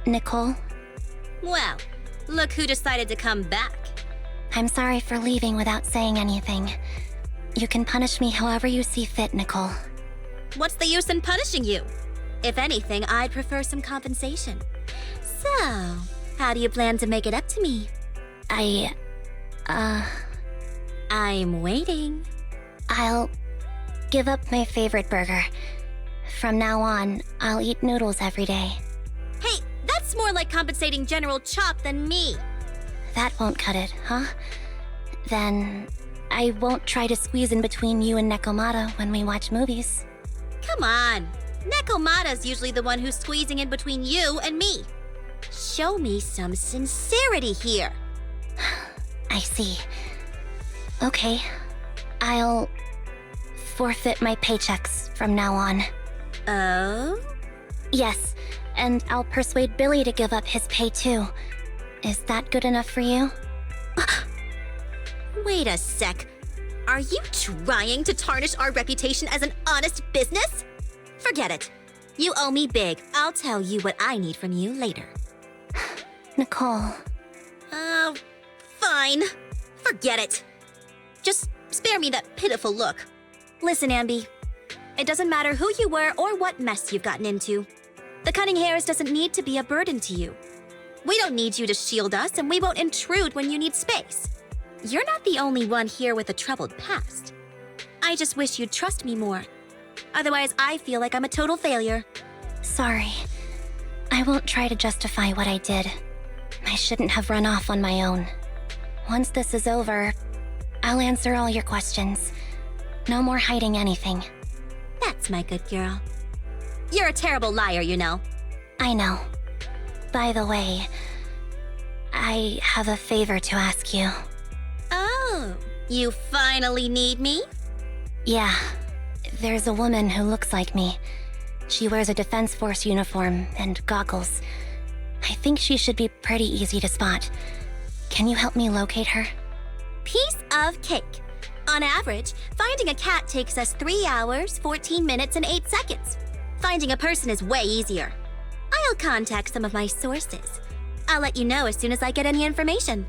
Nicole, Well, look who decided to come back. I'm sorry for leaving without saying anything. You can punish me however you see fit, Nicole. What's the use in punishing you? If anything, I'd prefer some compensation. So, how do you plan to make it up to me? I'm waiting. I'll give up my favorite burger. From now on, I'll eat noodles every day. Hey, that's more like compensating General Chop than me. That won't cut it, huh? Then I won't try to squeeze in between you and Nekomata when we watch movies. Come on. Nekomata's usually the one who's squeezing in between you and me. Show me some sincerity here. I see. Okay. I'll forfeit my paychecks from now on. Oh? Yes, and I'll persuade Billy to give up his pay too. Is that good enough for you? Wait a sec. Are you trying to tarnish our reputation as an honest business? Forget it. You owe me big. I'll tell you what I need from you later. Nicole. Oh, fine. Forget it. Just spare me that pitiful look. Listen, Anby. It doesn't matter who you were or what mess you've gotten into. The cunning hairs doesn't need to be a burden to you. We don't need you to shield us, and we won't intrude when you need space. You're not the only one here with a troubled past. I just wish you'd trust me more. Otherwise, I feel like I'm a total failure. Sorry. I won't try to justify what I did. I shouldn't have run off on my own. Once this is over, I'll answer all your questions. No more hiding anything. That's my good girl. You're a terrible liar, you know. I know. By the way, I have a favor to ask you. Oh, you finally need me? Yeah. There's a woman who looks like me. She wears a Defense Force uniform and goggles. I think she should be pretty easy to spot. Can you help me locate her? Piece of cake. On average, finding a cat takes us 3 hours, 14 minutes, and 8 seconds. Finding a person is way easier. I'll contact some of my sources. I'll let you know as soon as I get any information.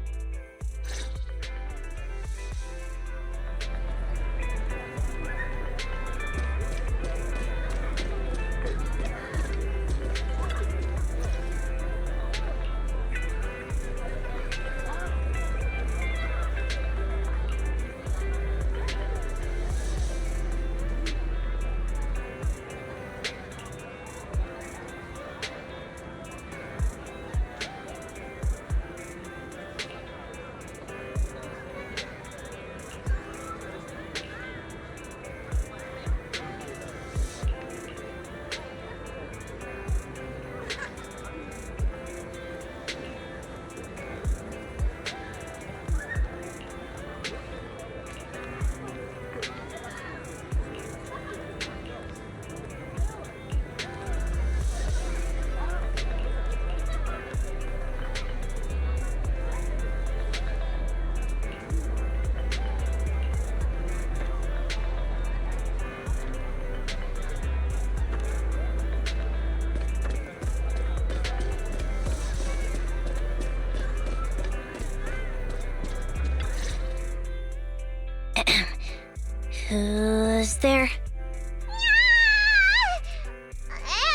Who's there?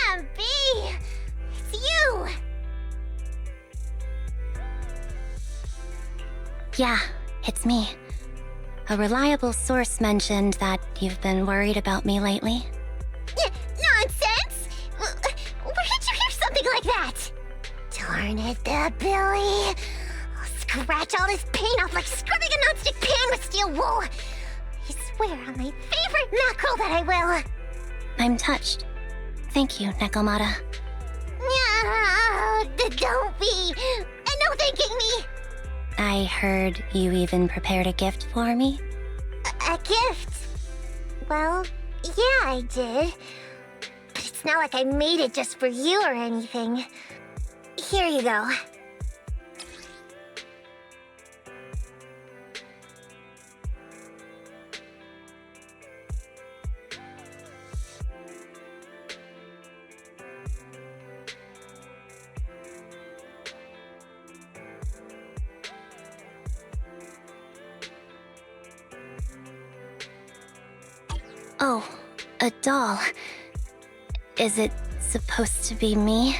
Anby! It's you! Yeah, it's me. A reliable source mentioned that you've been worried about me lately. Nonsense! Where did you hear something like that? Darn it, Billy. I'll scratch all this paint off like scrubbing a nonstick pan with steel wool. I swear on my favorite mackerel that I will. I'm touched. Thank you, Nekomata. No, don't be. And no thanking me. I heard you even prepared a gift for me. A gift? Well, yeah, I did. But it's not like I made it just for you or anything. Here you go. Oh, a doll. Is it supposed to be me?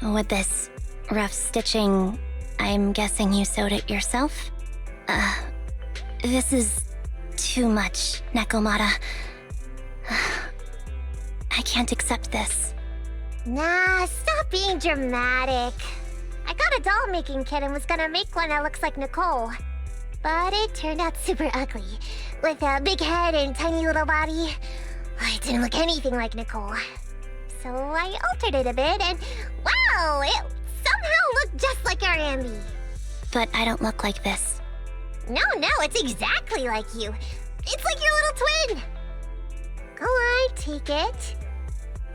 With this rough stitching, I'm guessing you sewed it yourself? This is too much, Nekomata. I can't accept this. Nah, stop being dramatic. I got a doll-making kit and was gonna make one that looks like Nicole. But it turned out super ugly, with a big head and tiny little body. It didn't look anything like Nicole. So I altered it a bit, and wow, it somehow looked just like our Anby. But I don't look like this. No, it's exactly like you. It's like your little twin. Go on, take it.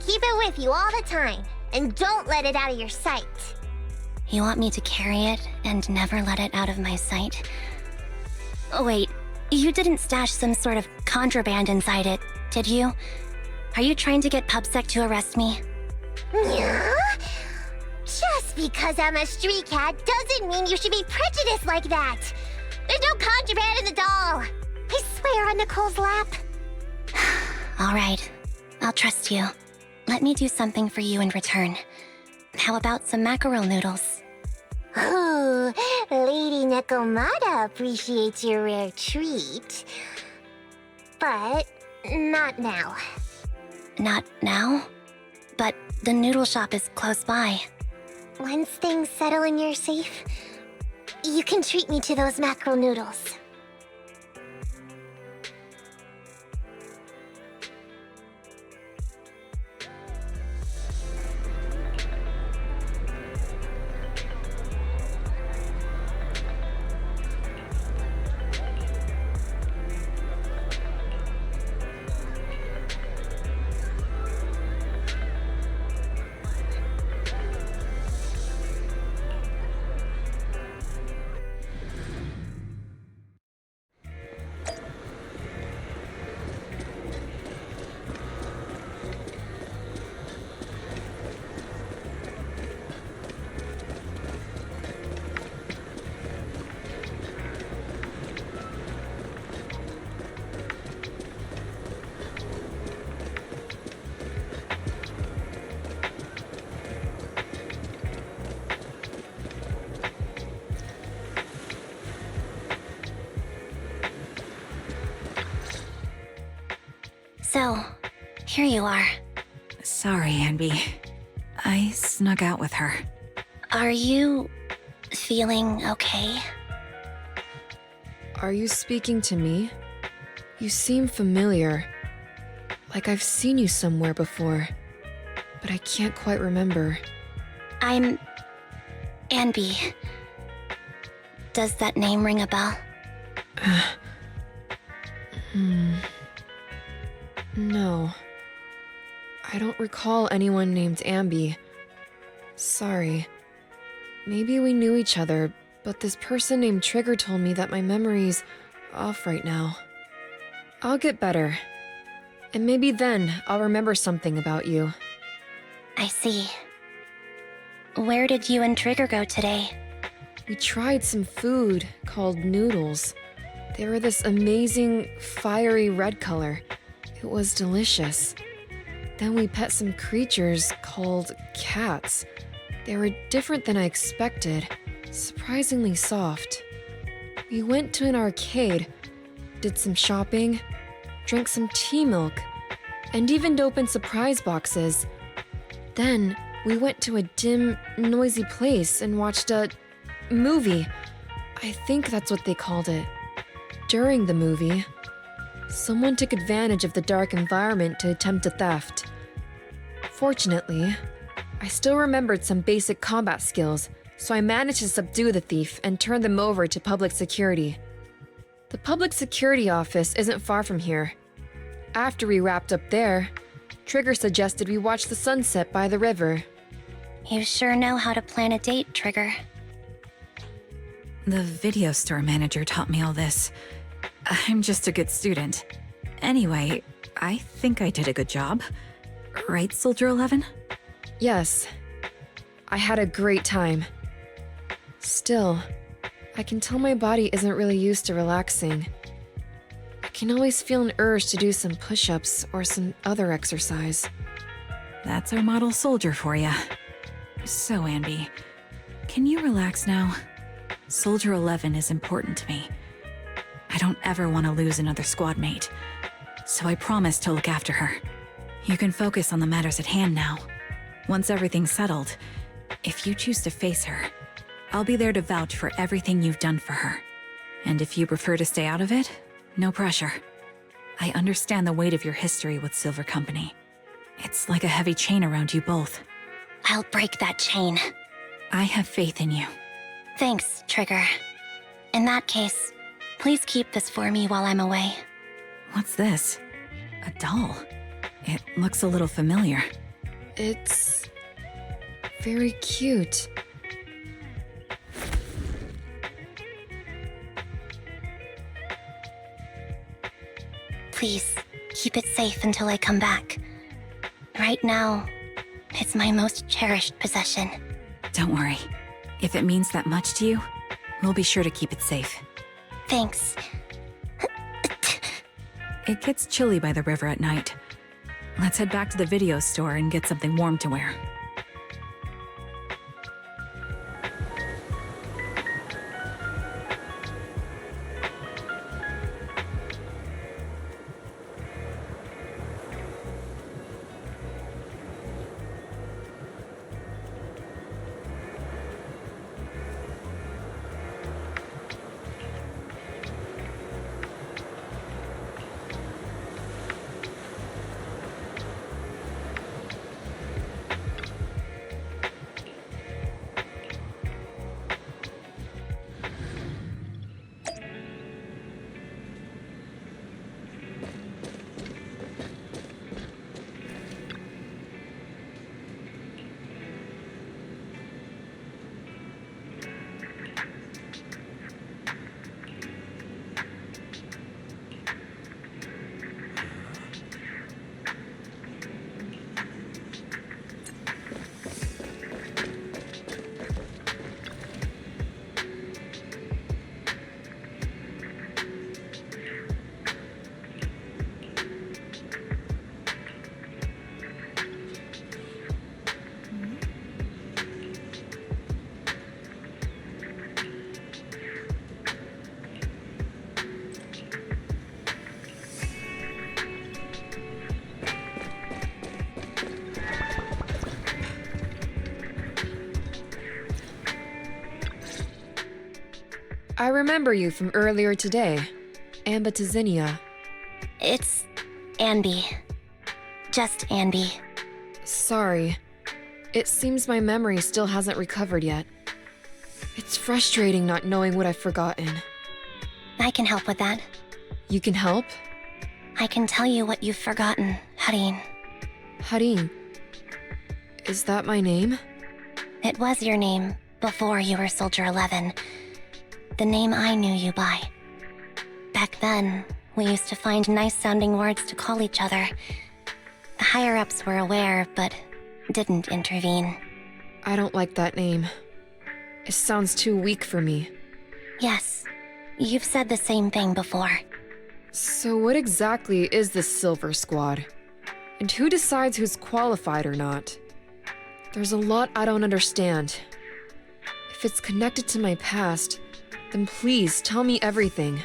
Keep it with you all the time, and don't let it out of your sight. You want me to carry it and never let it out of my sight? Wait, you didn't stash some sort of contraband inside it, did you? Are you trying to get PubSec to arrest me? Yeah? Just because I'm a street cat doesn't mean you should be prejudiced like that. There's no contraband in the doll. I swear on Nicole's lap. All right, I'll trust you. Let me do something for you in return. How about some mackerel noodles? Ooh, Lady Nekomata appreciates your rare treat. But not now. Not now? But the noodle shop is close by. Once things settle and you're safe, you can treat me to those mackerel noodles. So, here you are. Sorry, Anby. I snuck out with her. Are you feeling okay? Are you speaking to me? You seem familiar. Like I've seen you somewhere before. But I can't quite remember. I'm Anby. Does that name ring a bell? No. I don't recall anyone named Anby. Sorry. Maybe we knew each other, but this person named Trigger told me that my memory's off right now. I'll get better. And maybe then I'll remember something about you. I see. Where did you and Trigger go today? We tried some food called noodles. They were this amazing, fiery red color. It was delicious. Then we pet some creatures called cats. They were different than I expected, surprisingly soft. We went to an arcade, did some shopping, drank some tea milk, and even opened surprise boxes. Then we went to a dim, noisy place and watched a movie. I think that's what they called it. During the movie, someone took advantage of the dark environment to attempt a theft. Fortunately, I still remembered some basic combat skills, so I managed to subdue the thief and turn them over to public security. The public security office isn't far from here. After we wrapped up there, Trigger suggested we watch the sunset by the river. You sure know how to plan a date, Trigger. The video store manager taught me all this. I'm just a good student. Anyway, I think I did a good job. Right, Soldier 11? Yes. I had a great time. Still, I can tell my body isn't really used to relaxing. I can always feel an urge to do some push-ups or some other exercise. That's our model soldier for ya. So, Anby, can you relax now? Soldier 11 is important to me. I don't ever want to lose another squad mate, so I promise to look after her. You can focus on the matters at hand now. Once everything's settled, if you choose to face her, I'll be there to vouch for everything you've done for her. And if you prefer to stay out of it, no pressure. I understand the weight of your history with Silver Company. It's like a heavy chain around you both. I'll break that chain. I have faith in you. Thanks, Trigger. In that case, please keep this for me while I'm away. What's this? A doll? It looks a little familiar. It's very cute. Please, keep it safe until I come back. Right now, it's my most cherished possession. Don't worry. If it means that much to you, we'll be sure to keep it safe. Thanks. It gets chilly by the river at night. Let's head back to the video store and get something warm to wear. I remember you from earlier today. Anby. It's Anby. Just Anby. Sorry. It seems my memory still hasn't recovered yet. It's frustrating not knowing what I've forgotten. I can help with that. You can help? I can tell you what you've forgotten, Harin. Harin. Is that my name? It was your name before you were Soldier 11. The name I knew you by. Back then, we used to find nice-sounding words to call each other. The higher-ups were aware, but didn't intervene. I don't like that name. It sounds too weak for me. Yes, you've said the same thing before. So what exactly is this Silver Squad? And who decides who's qualified or not? There's a lot I don't understand. If it's connected to my past, then please tell me everything.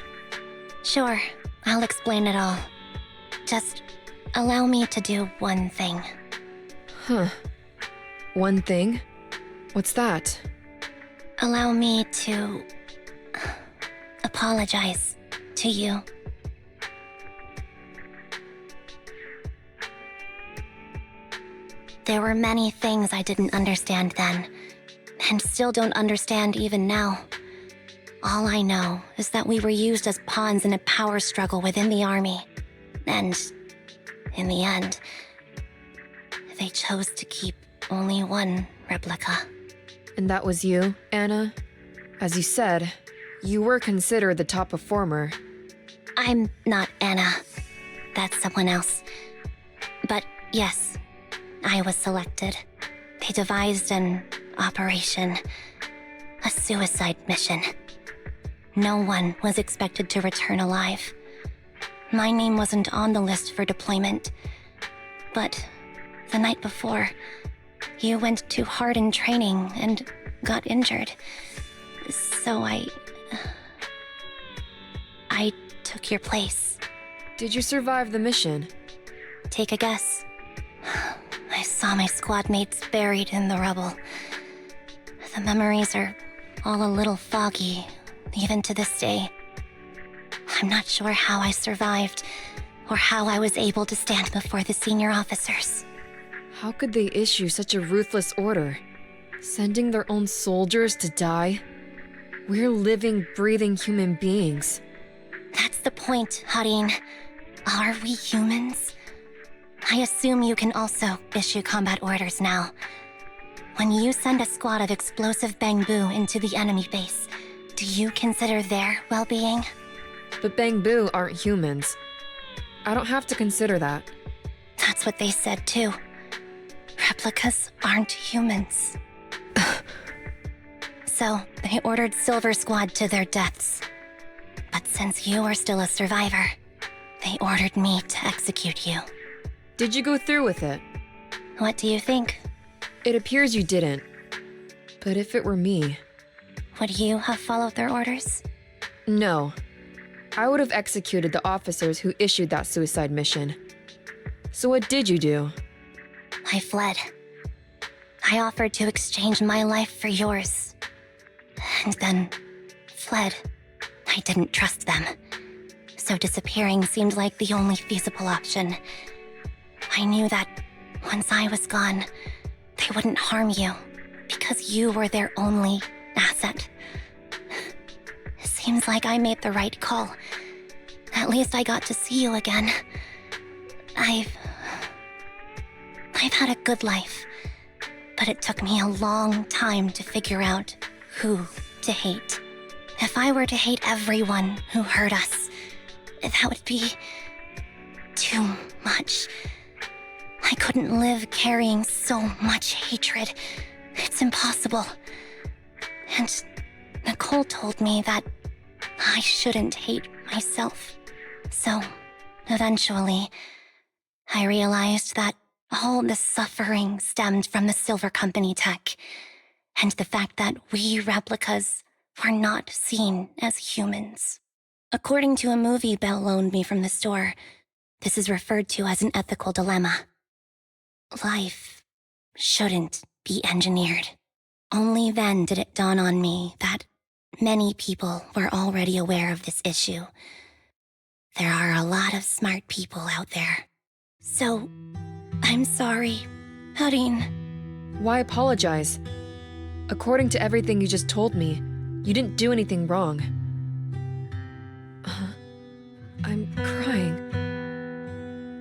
Sure, I'll explain it all. Just allow me to do one thing. Huh. One thing? What's that? Allow me to apologize to you. There were many things I didn't understand then, and still don't understand even now. All I know is that we were used as pawns in a power struggle within the army. And in the end, they chose to keep only one replica. And that was you, Anna? As you said, you were considered the top performer. I'm not Anna. That's someone else. But yes, I was selected. They devised an operation, a suicide mission. No one was expected to return alive. My name wasn't on the list for deployment. But the night before, you went too hard in training and got injured. So I took your place. Did you survive the mission? Take a guess. I saw my squad mates buried in the rubble. The memories are all a little foggy, even to this day. I'm not sure how I survived, or how I was able to stand before the senior officers. How could they issue such a ruthless order? Sending their own soldiers to die? We're living, breathing human beings. That's the point, Harin. Are we humans? I assume you can also issue combat orders now. When you send a squad of explosive Bangbu into the enemy base, do you consider their well-being? But Bangbu aren't humans. I don't have to consider that. That's what they said too. Replicas aren't humans. So, they ordered Silver Squad to their deaths. But since you are still a survivor, they ordered me to execute you. Did you go through with it? What do you think? It appears you didn't. But if it were me... Would you have followed their orders? No. I would have executed the officers who issued that suicide mission. So what did you do? I fled. I offered to exchange my life for yours. And then fled. I didn't trust them. So disappearing seemed like the only feasible option. I knew that once I was gone, they wouldn't harm you, because you were their only asset. Seems like I made the right call. At least I got to see you again. I've had a good life, but it took me a long time to figure out who to hate. If I were to hate everyone who hurt us, that would be too much. I couldn't live carrying so much hatred. It's impossible. And Nicole told me that I shouldn't hate myself. So, eventually, I realized that all the suffering stemmed from the Silver Company tech, and the fact that we replicas were not seen as humans. According to a movie Belle loaned me from the store, this is referred to as an ethical dilemma. Life shouldn't be engineered. Only then did it dawn on me that many people were already aware of this issue. There are a lot of smart people out there. So, I'm sorry, Harin. Why apologize? According to everything you just told me, you didn't do anything wrong. I'm crying.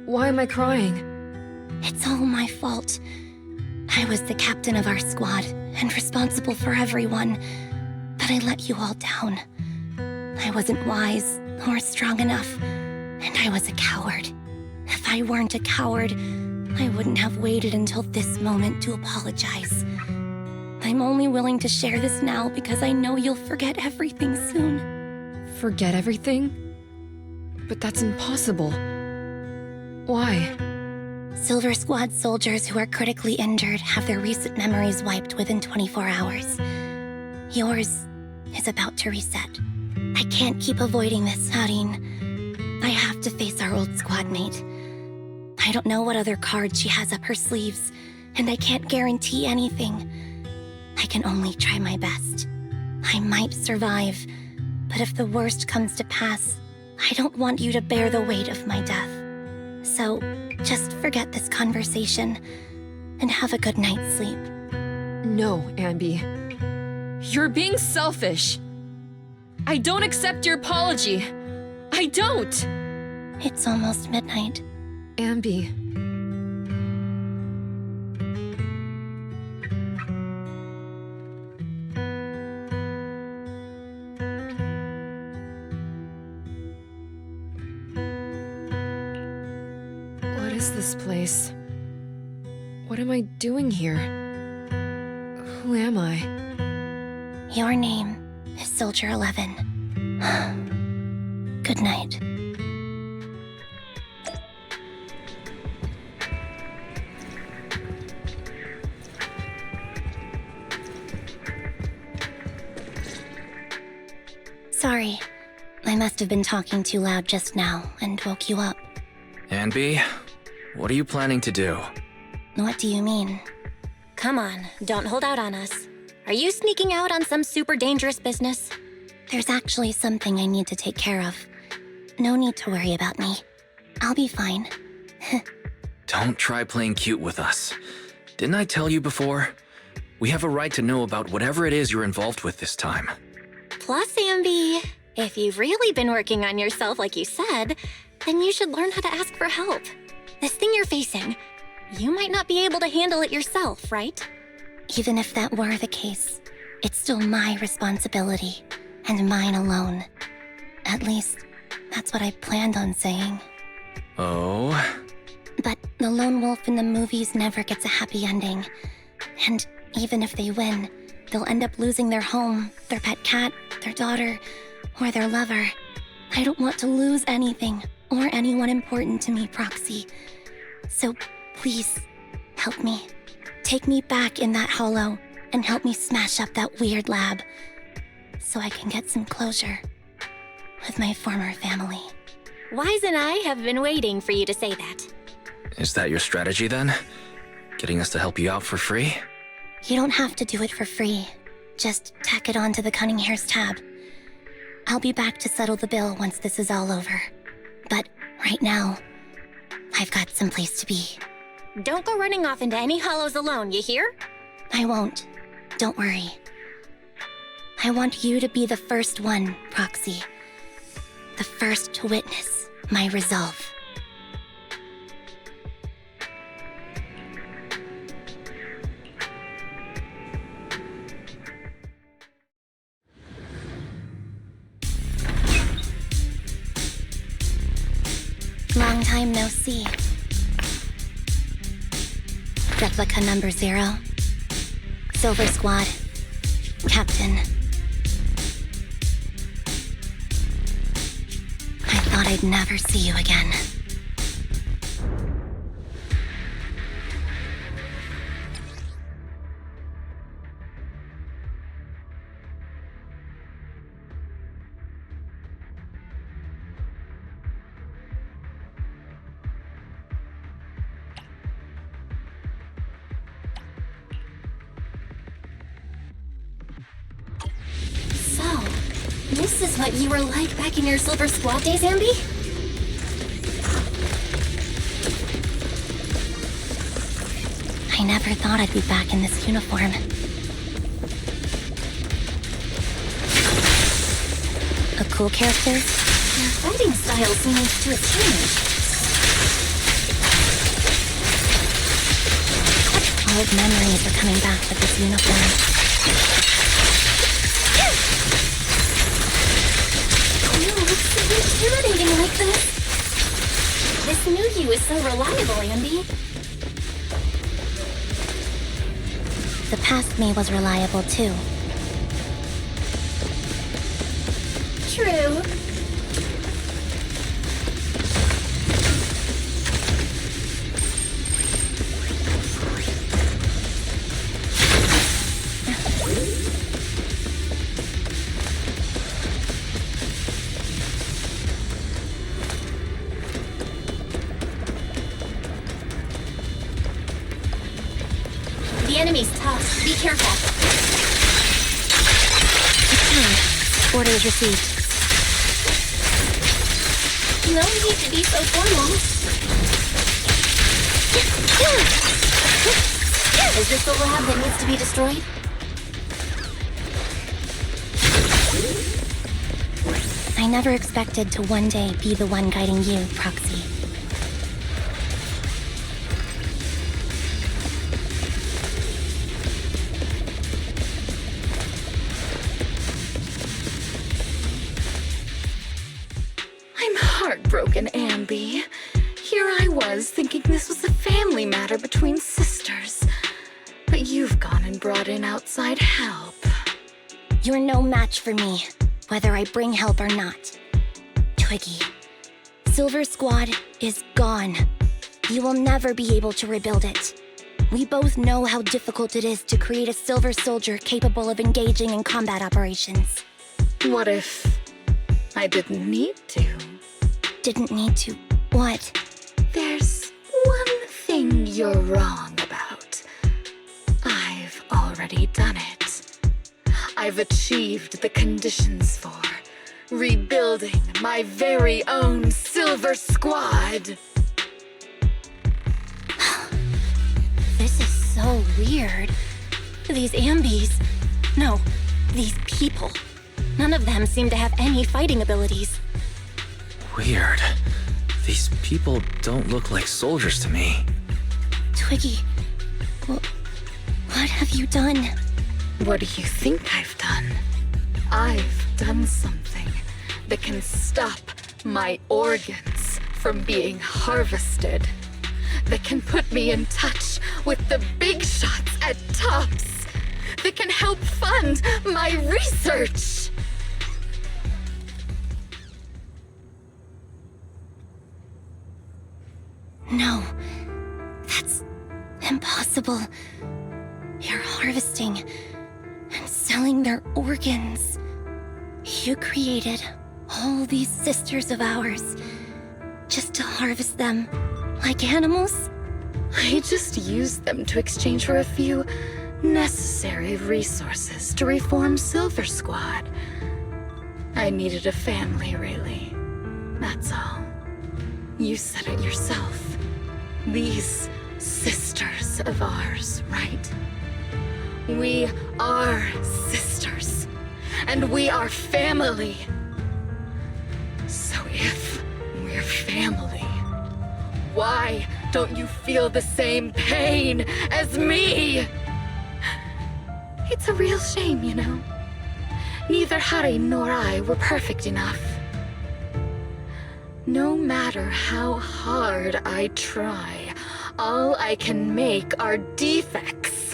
Why am I crying? It's all my fault. I was the captain of our squad and responsible for everyone, but I let you all down. I wasn't wise or strong enough, and I was a coward. If I weren't a coward, I wouldn't have waited until this moment to apologize. I'm only willing to share this now because I know you'll forget everything soon. Forget everything? But that's impossible. Why? Silver Squad soldiers who are critically injured have their recent memories wiped within 24 hours. Yours is about to reset. I can't keep avoiding this, Harin. I have to face our old squad mate. I don't know what other cards she has up her sleeves, and I can't guarantee anything. I can only try my best. I might survive, but if the worst comes to pass, I don't want you to bear the weight of my death. So, just forget this conversation, and have a good night's sleep. No, Anby. You're being selfish. I don't accept your apology. I don't! It's almost midnight. Anby. What is this place? What am I doing here? Who am I? Your name is Soldier 11. Good night. Sorry. I must have been talking too loud just now and woke you up. Anby, what are you planning to do? What do you mean? Come on, don't hold out on us. Are you sneaking out on some super dangerous business? There's actually something I need to take care of. No need to worry about me. I'll be fine. Don't try playing cute with us. Didn't I tell you before? We have a right to know about whatever it is you're involved with this time. Plus, Anby, if you've really been working on yourself like you said, then you should learn how to ask for help. This thing you're facing, you might not be able to handle it yourself, right? Even if that were the case, it's still my responsibility, and mine alone. At least, that's what I planned on saying. Oh? But the lone wolf in the movies never gets a happy ending. And even if they win, they'll end up losing their home, their pet cat, their daughter, or their lover. I don't want to lose anything, or anyone important to me, Proxy. So please, help me. Take me back in that hollow, and help me smash up that weird lab, so I can get some closure with my former family. Wise and I have been waiting for you to say that. Is that your strategy then? Getting us to help you out for free? You don't have to do it for free. Just tack it onto the Cunning Hair's tab. I'll be back to settle the bill once this is all over. But right now, I've got someplace to be. Don't go running off into any hollows alone, you hear? I won't. Don't worry. I want you to be the first one, Proxy. The first to witness my resolve. Long time no see. Replica number 0. Silver Squad. Captain. I thought I'd never see you again. This is what you were like back in your Silver Squad days, Anby? I never thought I'd be back in this uniform. A cool character? Your fighting style seems to have changed. Old memories are coming back with this uniform. It's irritating like this. This new you is so reliable, Anby. The past me was reliable too. True. The enemy's tough. Be careful. Orders received. No need to be so formal. Is this the lab that needs to be destroyed? I never expected to one day be the one guiding you, Proxy. I'm heartbroken, Anby. Here I was thinking this was a family matter between sisters. But you've gone and brought in outside help. You're no match for me, whether I bring help or not. Twiggy, Silver Squad is gone. You will never be able to rebuild it. We both know how difficult it is to create a Silver Soldier capable of engaging in combat operations. What if I didn't need to? Didn't need to. What? There's one thing you're wrong about. I've already done it. I've achieved the conditions for rebuilding my very own Silver Squad. This is so weird. These Ambys. No, these people. None of them seem to have any fighting abilities. Weird. These people don't look like soldiers to me. Twiggy, what have you done? What do you think I've done? I've done something that can stop my organs from being harvested. That can put me in touch with the big shots at Tops. That can help fund my research. No, that's impossible. You're harvesting and selling their organs. You created all these sisters of ours just to harvest them like animals? I just used them to exchange for a few necessary resources to reform Silver Squad. I needed a family, really. That's all. You said it yourself. These sisters of ours, right? We are sisters, and we are family. So if we're family, why don't you feel the same pain as me? It's a real shame, you know. Neither Hari nor I were perfect enough. No matter how hard I try, all I can make are defects.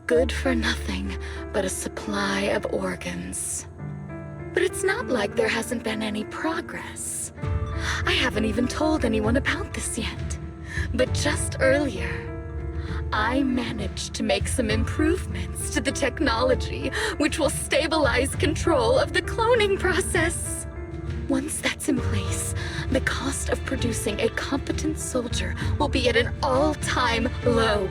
Good for nothing but a supply of organs. But it's not like there hasn't been any progress. I haven't even told anyone about this yet. But just earlier, I managed to make some improvements to the technology which will stabilize control of the cloning process. Once that's in place, the cost of producing a competent soldier will be at an all-time low.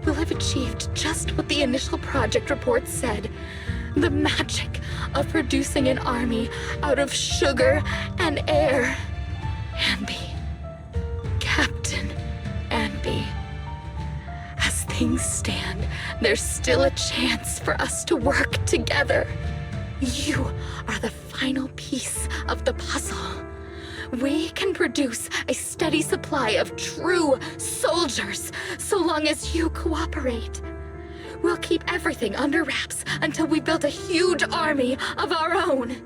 We'll have achieved just what the initial project report said. The magic of producing an army out of sugar and air. Anby. Captain Anby. As things stand, there's still a chance for us to work together. You are the final piece of the puzzle. We can produce a steady supply of true soldiers so long as you cooperate. We'll keep everything under wraps until we build a huge army of our own.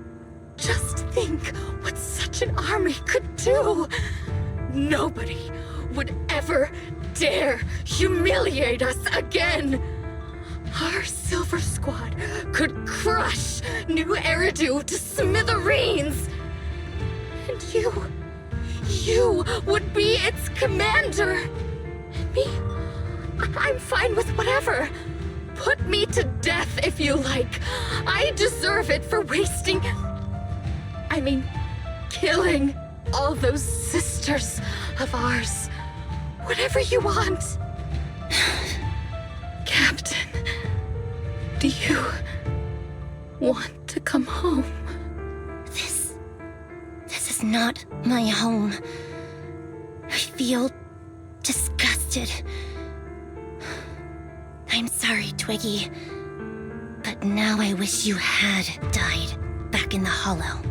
Just think what such an army could do. Nobody would ever dare humiliate us again. Our Silver Squad could crush New Eridu to smithereens. And you would be its commander. And me, I'm fine with whatever. Put me to death if you like. I deserve it for killing all those sisters of ours. Whatever you want. Captain, do you want to come home? This is not my home. I feel disgusted. I'm sorry, Twiggy. But now I wish you had died back in the Hollow.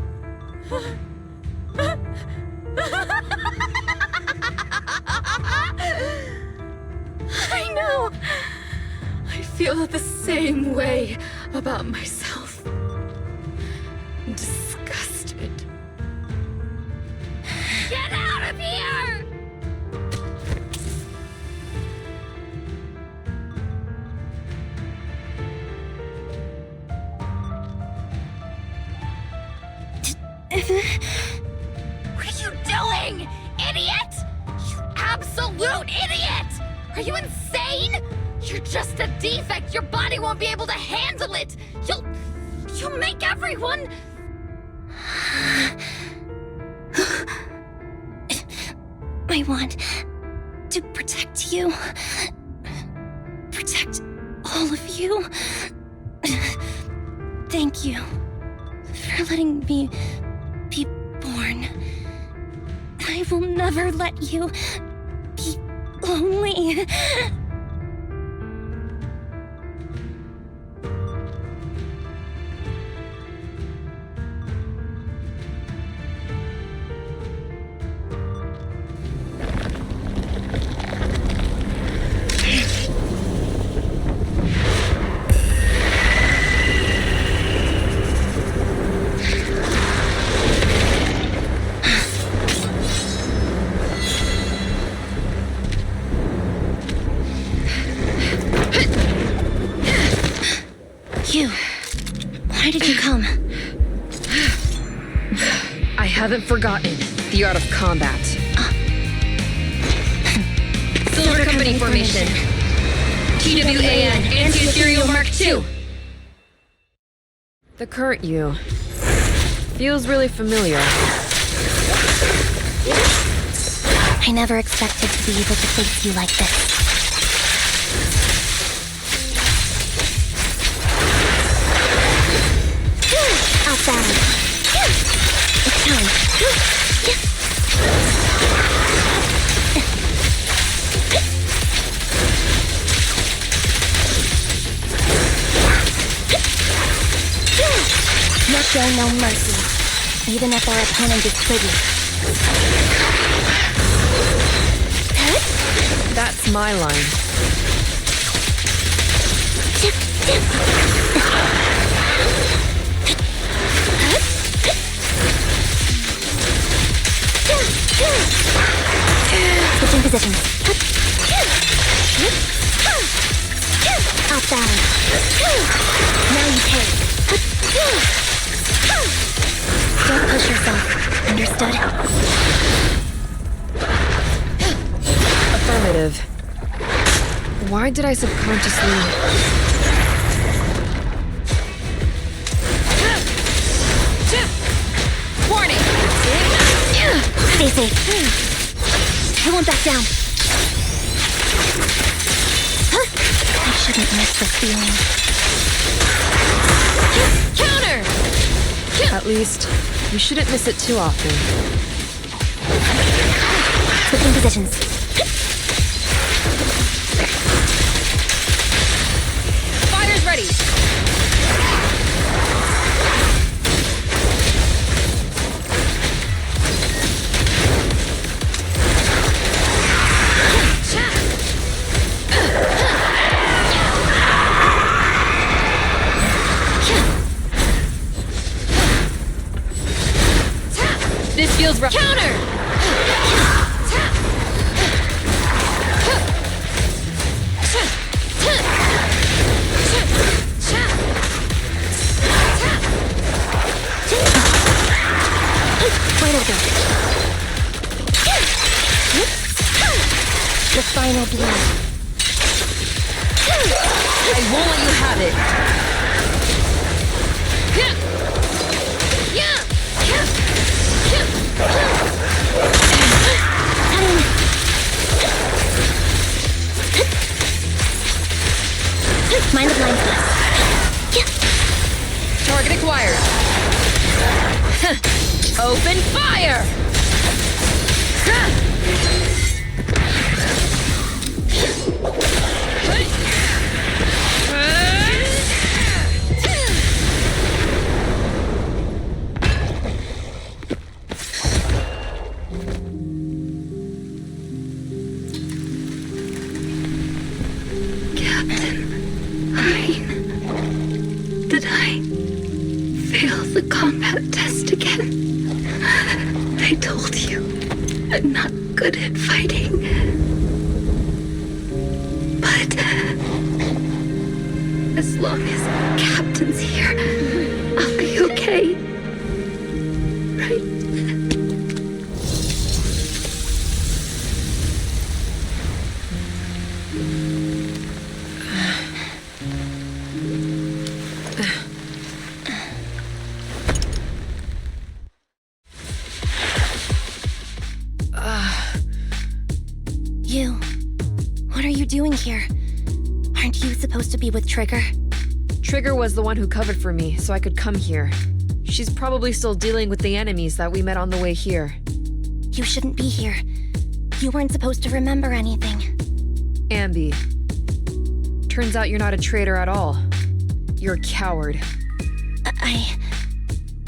I know. I feel the same way about myself. Disgusted. Get out of here! What are you doing, idiot? You absolute idiot! Are you insane? You're just a defect. Your body won't be able to handle it. You'll make everyone... I want to protect you. Protect all of you. Thank you for letting me be born. I will never let you be lonely. You. Why did you come? I haven't forgotten the art of combat. Silver Company formation. TWAN, Anti-Ethereal Mark II. The current you feels really familiar. I never expected to be able to face you like this. Outside. It's time. Not showing no mercy, even if our opponent is pretty. That's my line. Switching positions. Outbound. Now you take. Don't push yourself. Understood? Affirmative. Why did I subconsciously... Warning! Stay safe. I won't back down. I shouldn't miss this feeling. Counter! At least, you shouldn't miss it too often. Switching positions. Fire's ready! This feels rough. Counter! Final go. The final blow. I won't let you have it. Mind the blind spot. Target acquired. Open fire! Did I fail the combat test again? I told you, I'm not good at fighting. But as long as Captain's here, I'll be okay. Right? You. What are you doing here? Aren't you supposed to be with Trigger? Trigger was the one who covered for me, so I could come here. She's probably still dealing with the enemies that we met on the way here. You shouldn't be here. You weren't supposed to remember anything. Anby. Turns out you're not a traitor at all. You're a coward.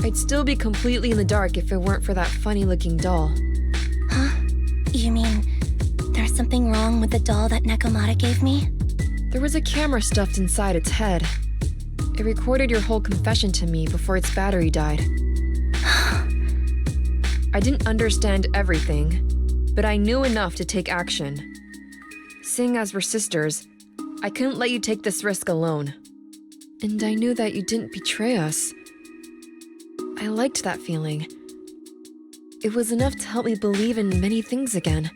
I'd still be completely in the dark if it weren't for that funny-looking doll. Huh? You mean there's something wrong with the doll that Nekomata gave me? There was a camera stuffed inside its head. It recorded your whole confession to me before its battery died. I didn't understand everything, but I knew enough to take action. Seeing as we're sisters, I couldn't let you take this risk alone. And I knew that you didn't betray us. I liked that feeling. It was enough to help me believe in many things again.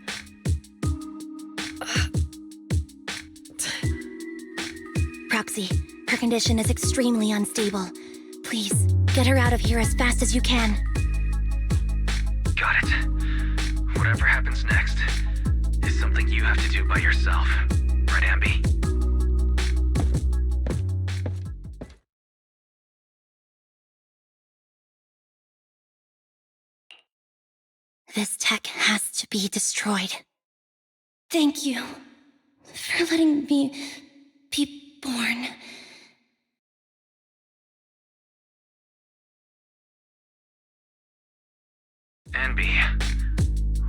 Proxy, her condition is extremely unstable. Please, get her out of here as fast as you can. Got it. Whatever happens next is something you have to do by yourself. Right, Anby? This tech has to be destroyed. Thank you for letting me be born. Anby,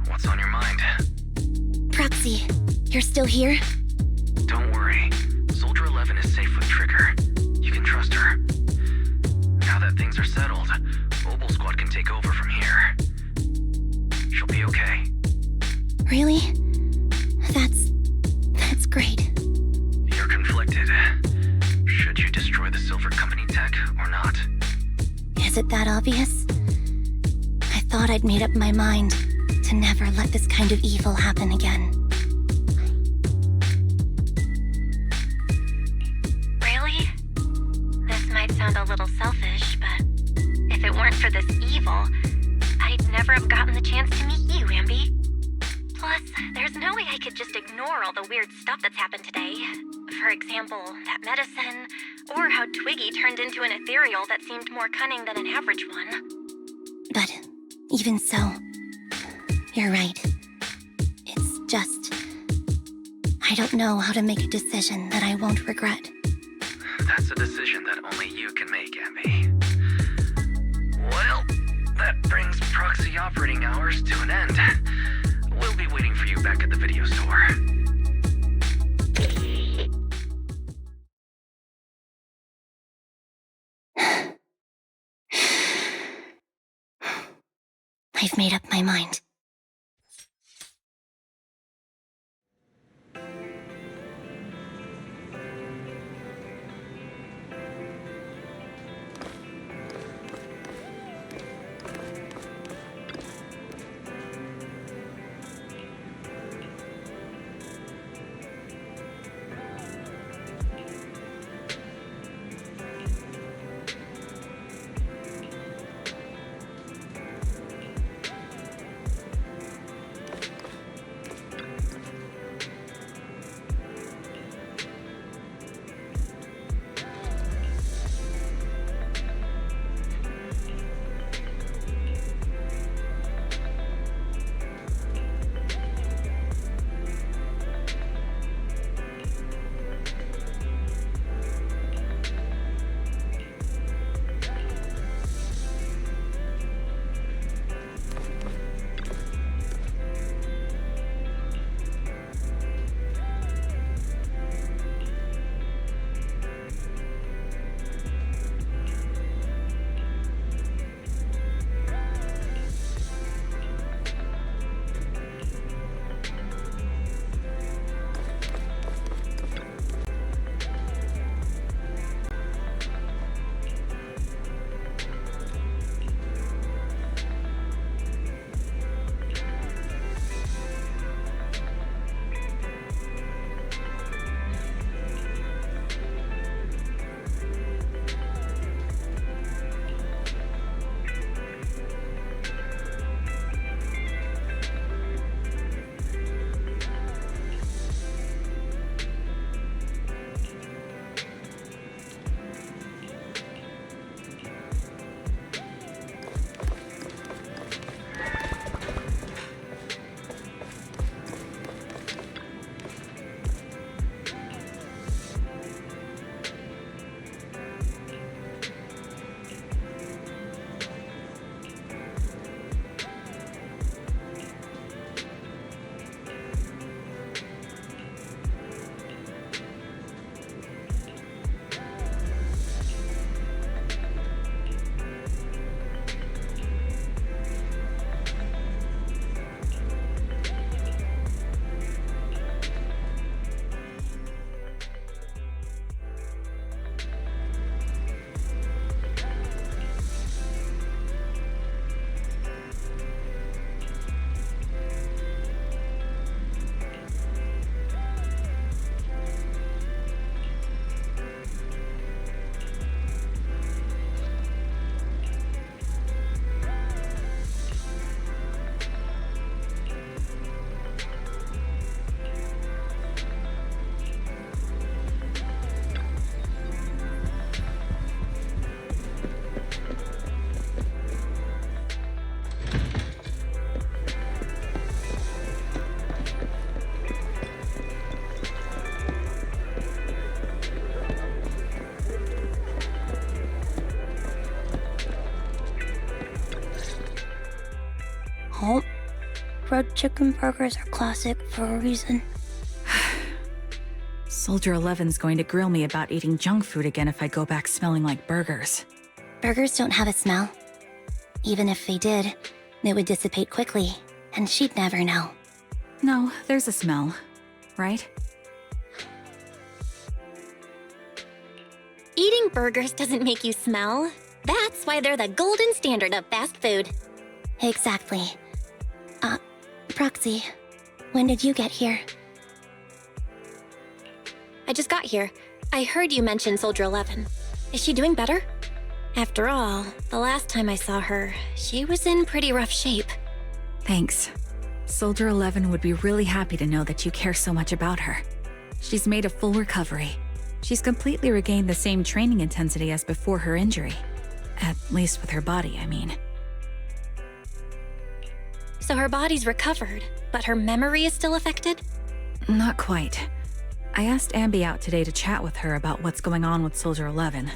what's on your mind? Proxy, you're still here? Don't worry. Soldier 11 is safe with Trigger. You can trust her. Now that things are settled, Mobile Squad can take over from here. She'll be okay. Really? That's great. You're conflicted. Should you destroy the Silver Company tech or not? Is it that obvious? I thought I'd made up my mind to never let this kind of evil happen again. Really? This might sound a little selfish, but if it weren't for this evil, I'd never have gotten the chance to meet you, Anby. Plus, there's no way I could just ignore all the weird stuff that's happened today. For example, that medicine, or how Twiggy turned into an ethereal that seemed more cunning than an average one. But even so, you're right. It's just, I don't know how to make a decision that I won't regret. That's a decision that only you can make, Anby. Well, that brings proxy operating hours to an end. We'll be waiting for you back at the video store. I've made up my mind. grilled chicken burgers are classic for a reason. Soldier 11's going to grill me about eating junk food again if I go back smelling like burgers. Burgers don't have a smell. Even if they did, it would dissipate quickly, and she'd never know. No, there's a smell, right? Eating burgers doesn't make you smell. That's why they're the golden standard of fast food. Exactly. Proxy, when did you get here? I just got here. I heard you mention Soldier 11. Is she doing better? After all, the last time I saw her, she was in pretty rough shape. Thanks. Soldier 11 would be really happy to know that you care so much about her. She's made a full recovery. She's completely regained the same training intensity as before her injury. At least with her body, I mean. So her body's recovered, but her memory is still affected? Not quite. I asked Anby out today to chat with her about what's going on with Soldier 11.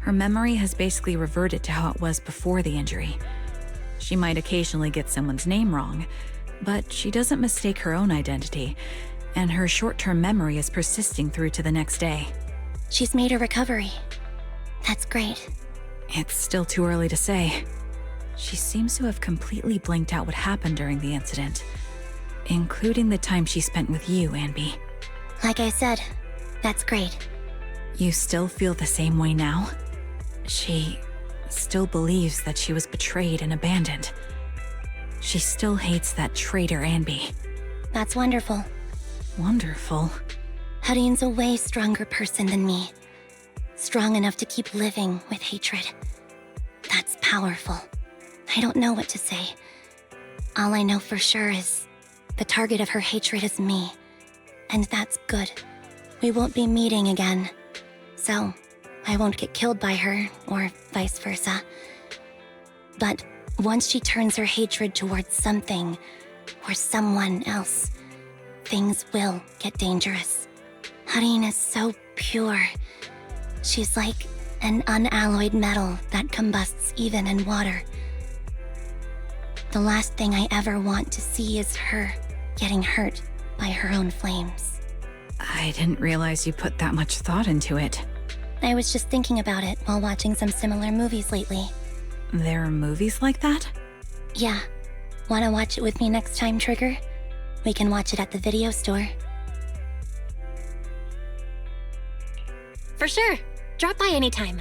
Her memory has basically reverted to how it was before the injury. She might occasionally get someone's name wrong, but she doesn't mistake her own identity, and her short-term memory is persisting through to the next day. She's made a recovery. That's great. It's still too early to say. She seems to have completely blanked out what happened during the incident, including the time she spent with you, Anby. Like I said, that's great. You still feel the same way now? She still believes that she was betrayed and abandoned. She still hates that traitor Anby. That's wonderful. Wonderful. Hadine's a way stronger person than me. Strong enough to keep living with hatred. That's powerful. I don't know what to say. All I know for sure is the target of her hatred is me. And that's good. We won't be meeting again. So, I won't get killed by her, or vice versa. But once she turns her hatred towards something, or someone else, things will get dangerous. Hadine is so pure. She's like an unalloyed metal that combusts even in water. The last thing I ever want to see is her getting hurt by her own flames. I didn't realize you put that much thought into it. I was just thinking about it while watching some similar movies lately. There are movies like that? Yeah. Wanna watch it with me next time, Trigger? We can watch it at the video store. For sure. Drop by anytime.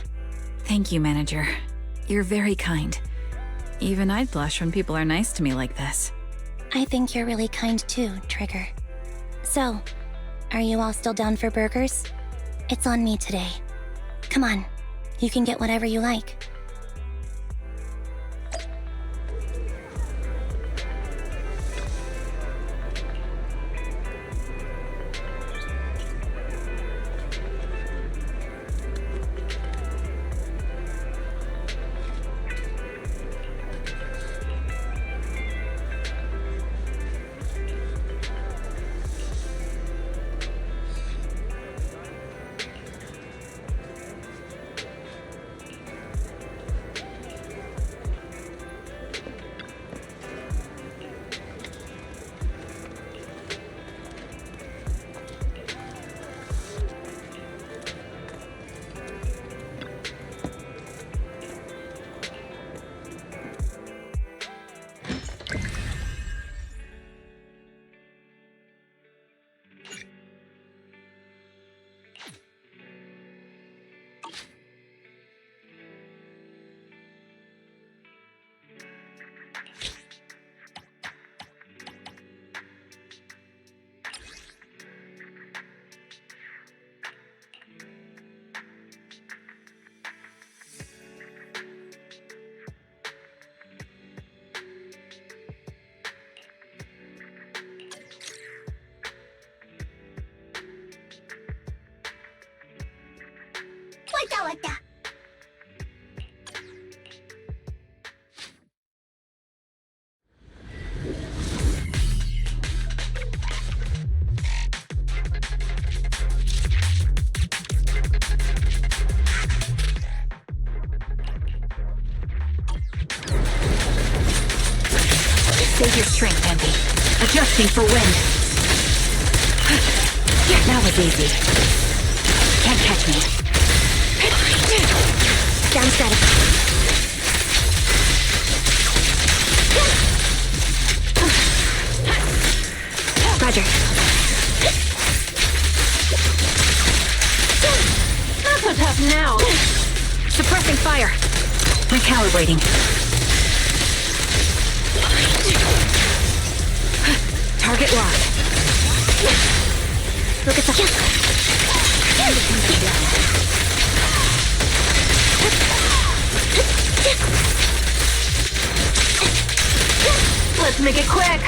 Thank you, Manager. You're very kind. Even I'd blush when people are nice to me like this. I think you're really kind too, Trigger. So, are you all still down for burgers? It's on me today. Come on, you can get whatever you like. Wata. Save your strength, Anby. Adjusting for wind. That was easy. Can't catch me. Down strategy. Roger. Not so tough now. Suppressing fire. Recalibrating. Target locked. Look at the... Let's make it quick.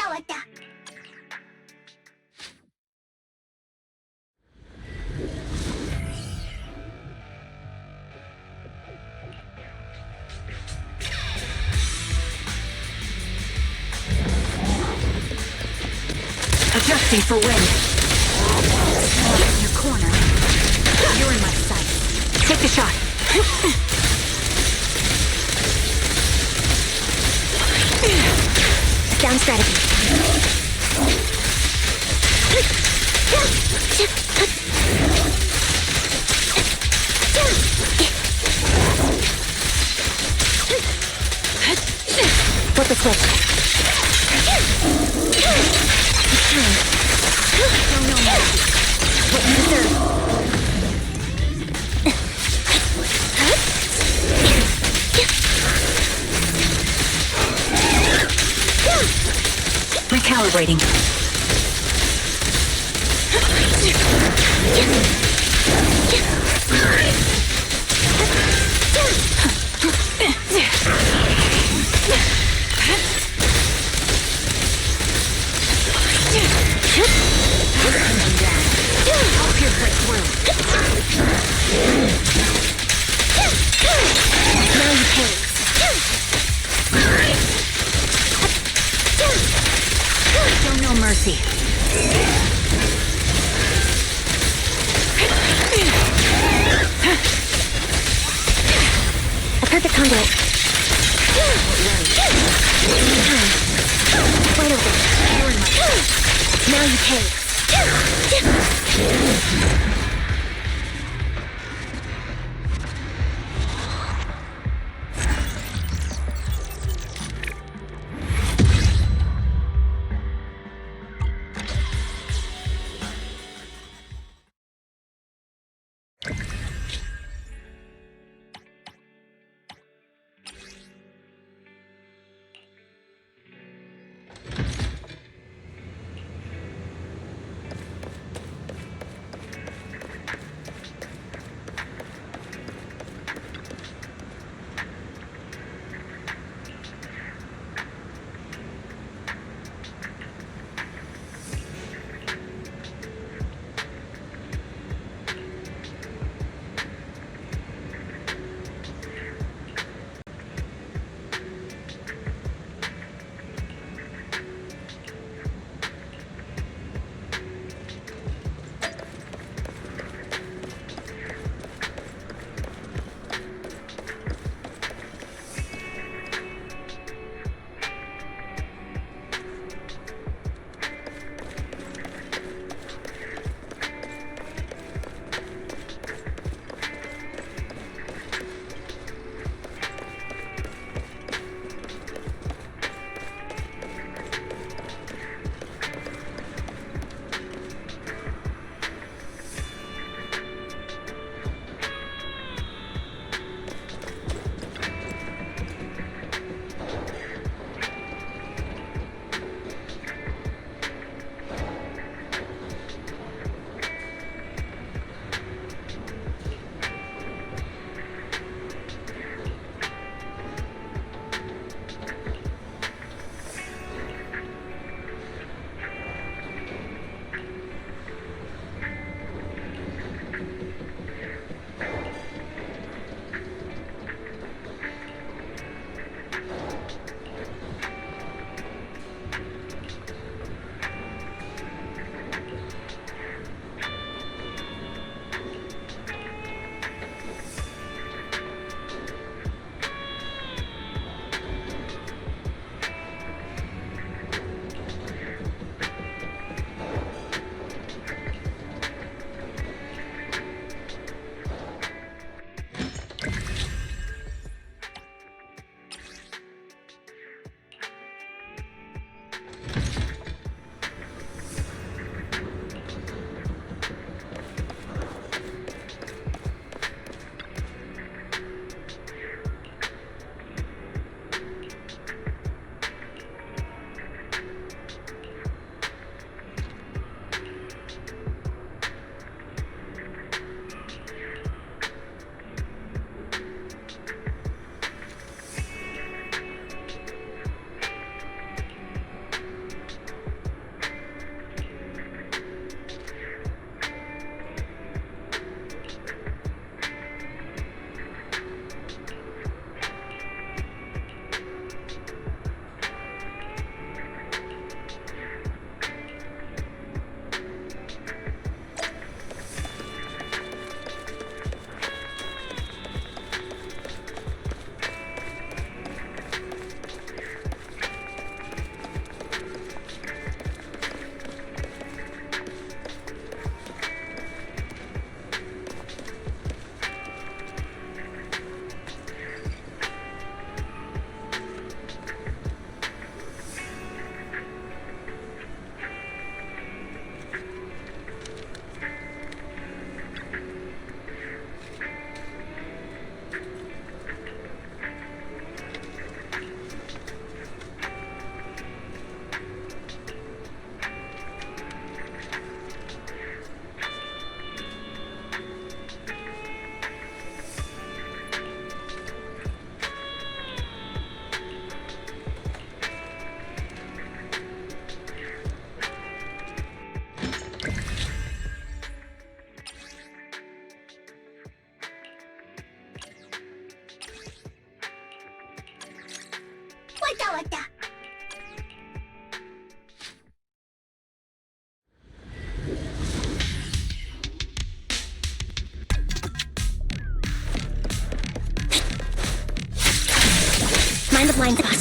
Like Adjusting for wind. In your corner. You're in my sight. Take the shot. Down strategy. Flip the switch. vibrating. Show no mercy. A perfect conduit. Wide open. Now you pay. Mind the blind spot.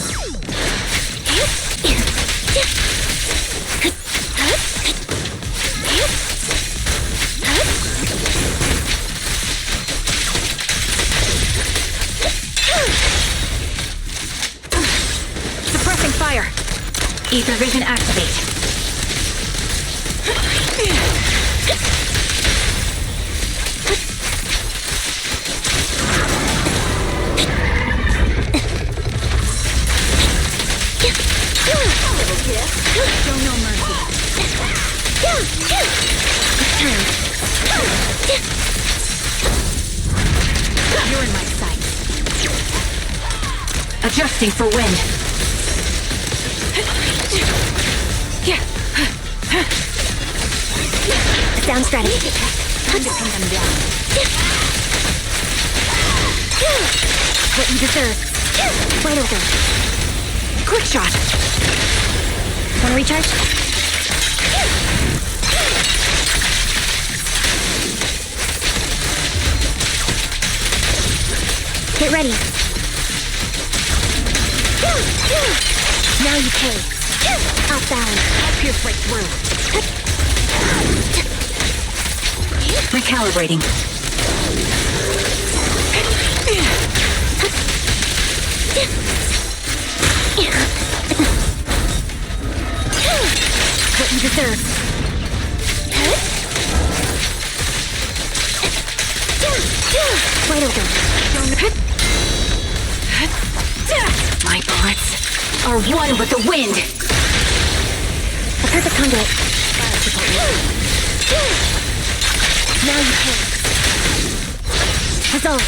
Suppressing fire. Ether vision activate. Show no mercy. You're in my sight. Adjusting for wind. Sound strategy. Time to pin them down. What you deserve. Wide open. Quick shot. Wanna recharge? Get ready. Now you pay. Outbound. I'll pierce right through. Recalibrating. What you deserve. Wide open. My bullets are one with the wind. A perfect conduit. Now you pay. Resolve.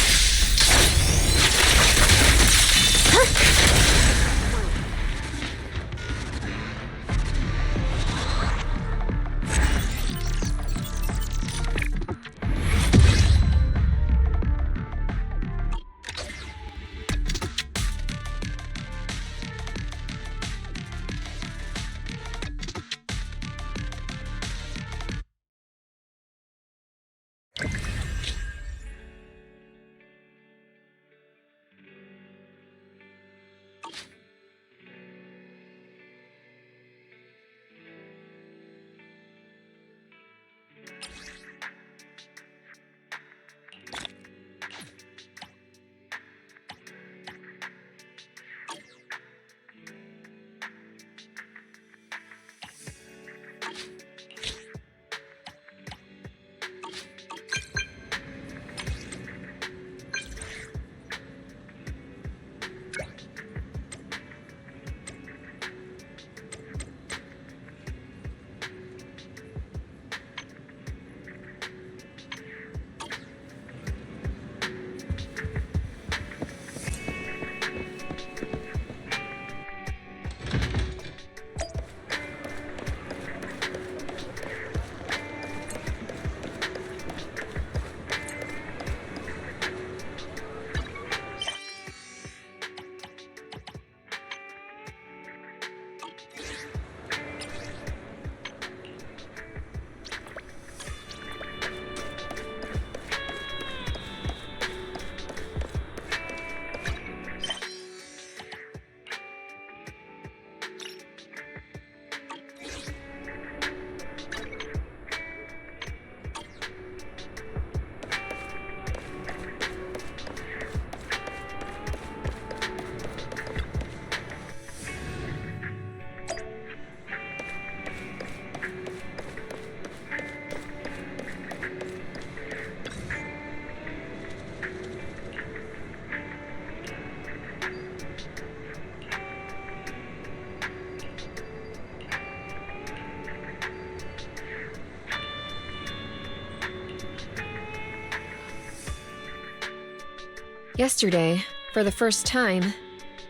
Yesterday, for the first time,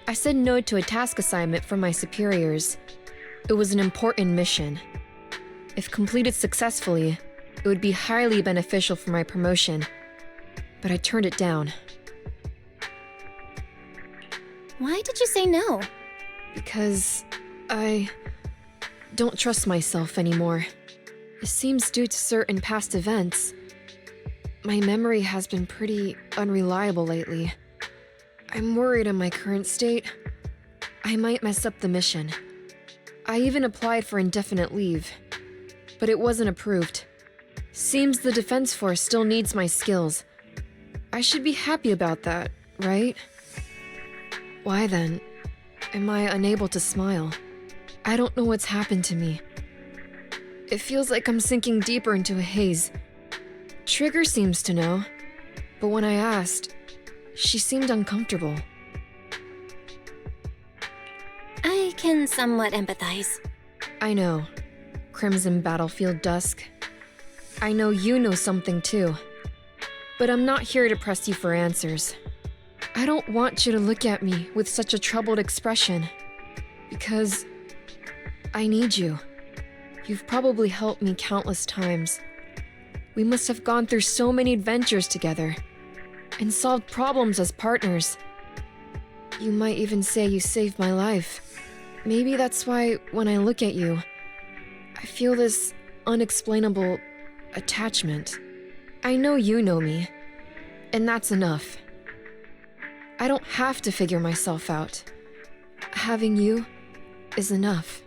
I said no to a task assignment from my superiors. It was an important mission. If completed successfully, it would be highly beneficial for my promotion, but I turned it down. Why did you say no? Because I don't trust myself anymore. It seems due to certain past events. My memory has been pretty unreliable lately. I'm worried in my current state. I might mess up the mission. I even applied for indefinite leave, but it wasn't approved. Seems the Defense Force still needs my skills. I should be happy about that, right? Why then am I unable to smile? I don't know what's happened to me. It feels like I'm sinking deeper into a haze. Trigger seems to know, but when I asked, she seemed uncomfortable. I can somewhat empathize. I know. Crimson Battlefield Dusk. I know you know something too. But I'm not here to press you for answers. I don't want you to look at me with such a troubled expression. Because I need you. You've probably helped me countless times. We must have gone through so many adventures together and solved problems as partners. You might even say you saved my life. Maybe that's why when I look at you, I feel this unexplainable attachment. I know you know me, and that's enough. I don't have to figure myself out. Having you is enough.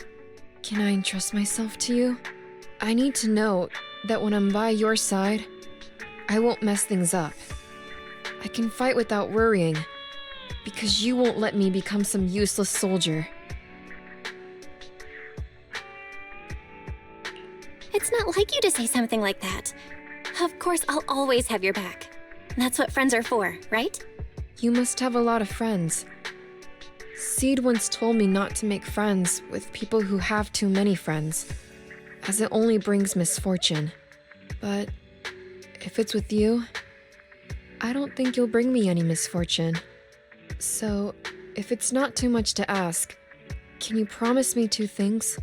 Can I entrust myself to you? I need to know that when I'm by your side, I won't mess things up. I can fight without worrying, because you won't let me become some useless soldier. It's not like you to say something like that. Of course, I'll always have your back. That's what friends are for, right? You must have a lot of friends. Seed once told me not to make friends with people who have too many friends, as it only brings misfortune. But if it's with you, I don't think you'll bring me any misfortune. So, if it's not too much to ask, can you promise me 2 things?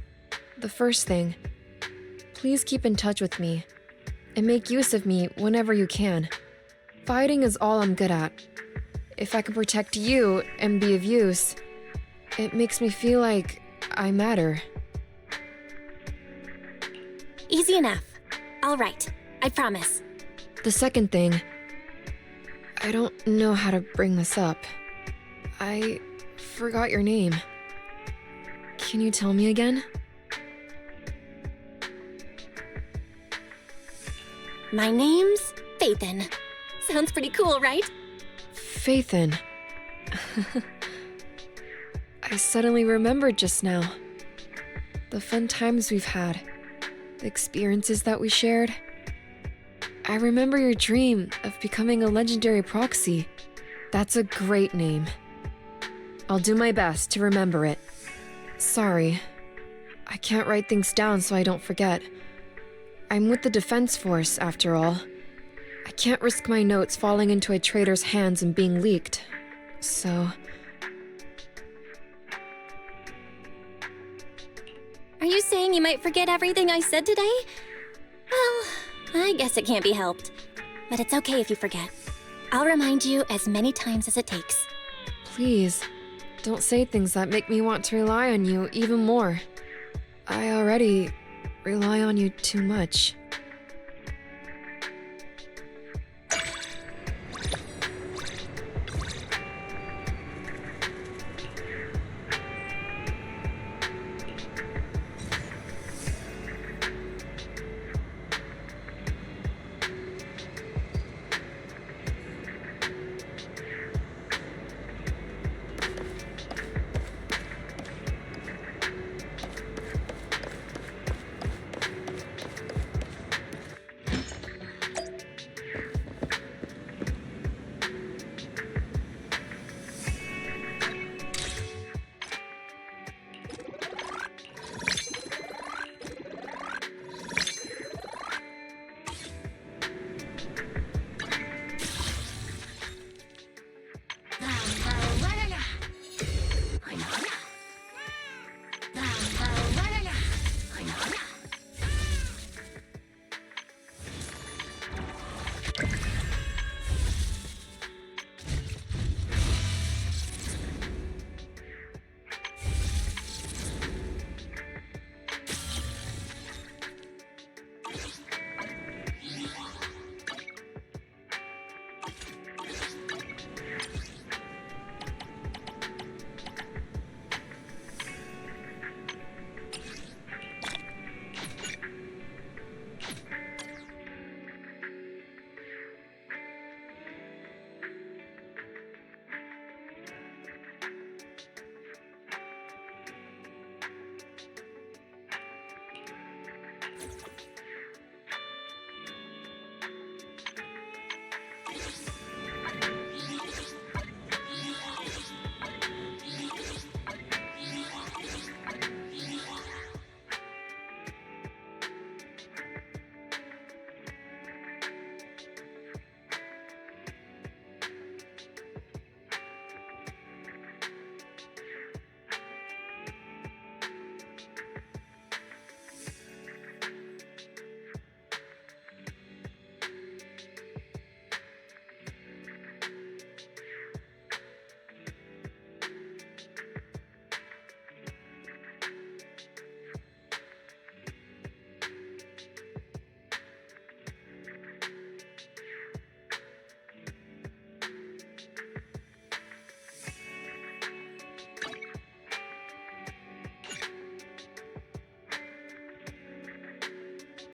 The first thing, please keep in touch with me, and make use of me whenever you can. Fighting is all I'm good at. If I can protect you and be of use, it makes me feel like I matter. Easy enough. All right, I promise. The second thing, I don't know how to bring this up. I forgot your name. Can you tell me again? My name's Faithin. Sounds pretty cool, right? Faithin. I suddenly remembered just now. The fun times we've had. The experiences that we shared. I remember your dream of becoming a legendary proxy. That's a great name. I'll do my best to remember it. Sorry. I can't write things down so I don't forget. I'm with the Defense Force, after all. I can't risk my notes falling into a traitor's hands and being leaked. So... Are you saying you might forget everything I said today? Well, I guess it can't be helped. But it's okay if you forget. I'll remind you as many times as it takes. Please, don't say things that make me want to rely on you even more. I already rely on you too much.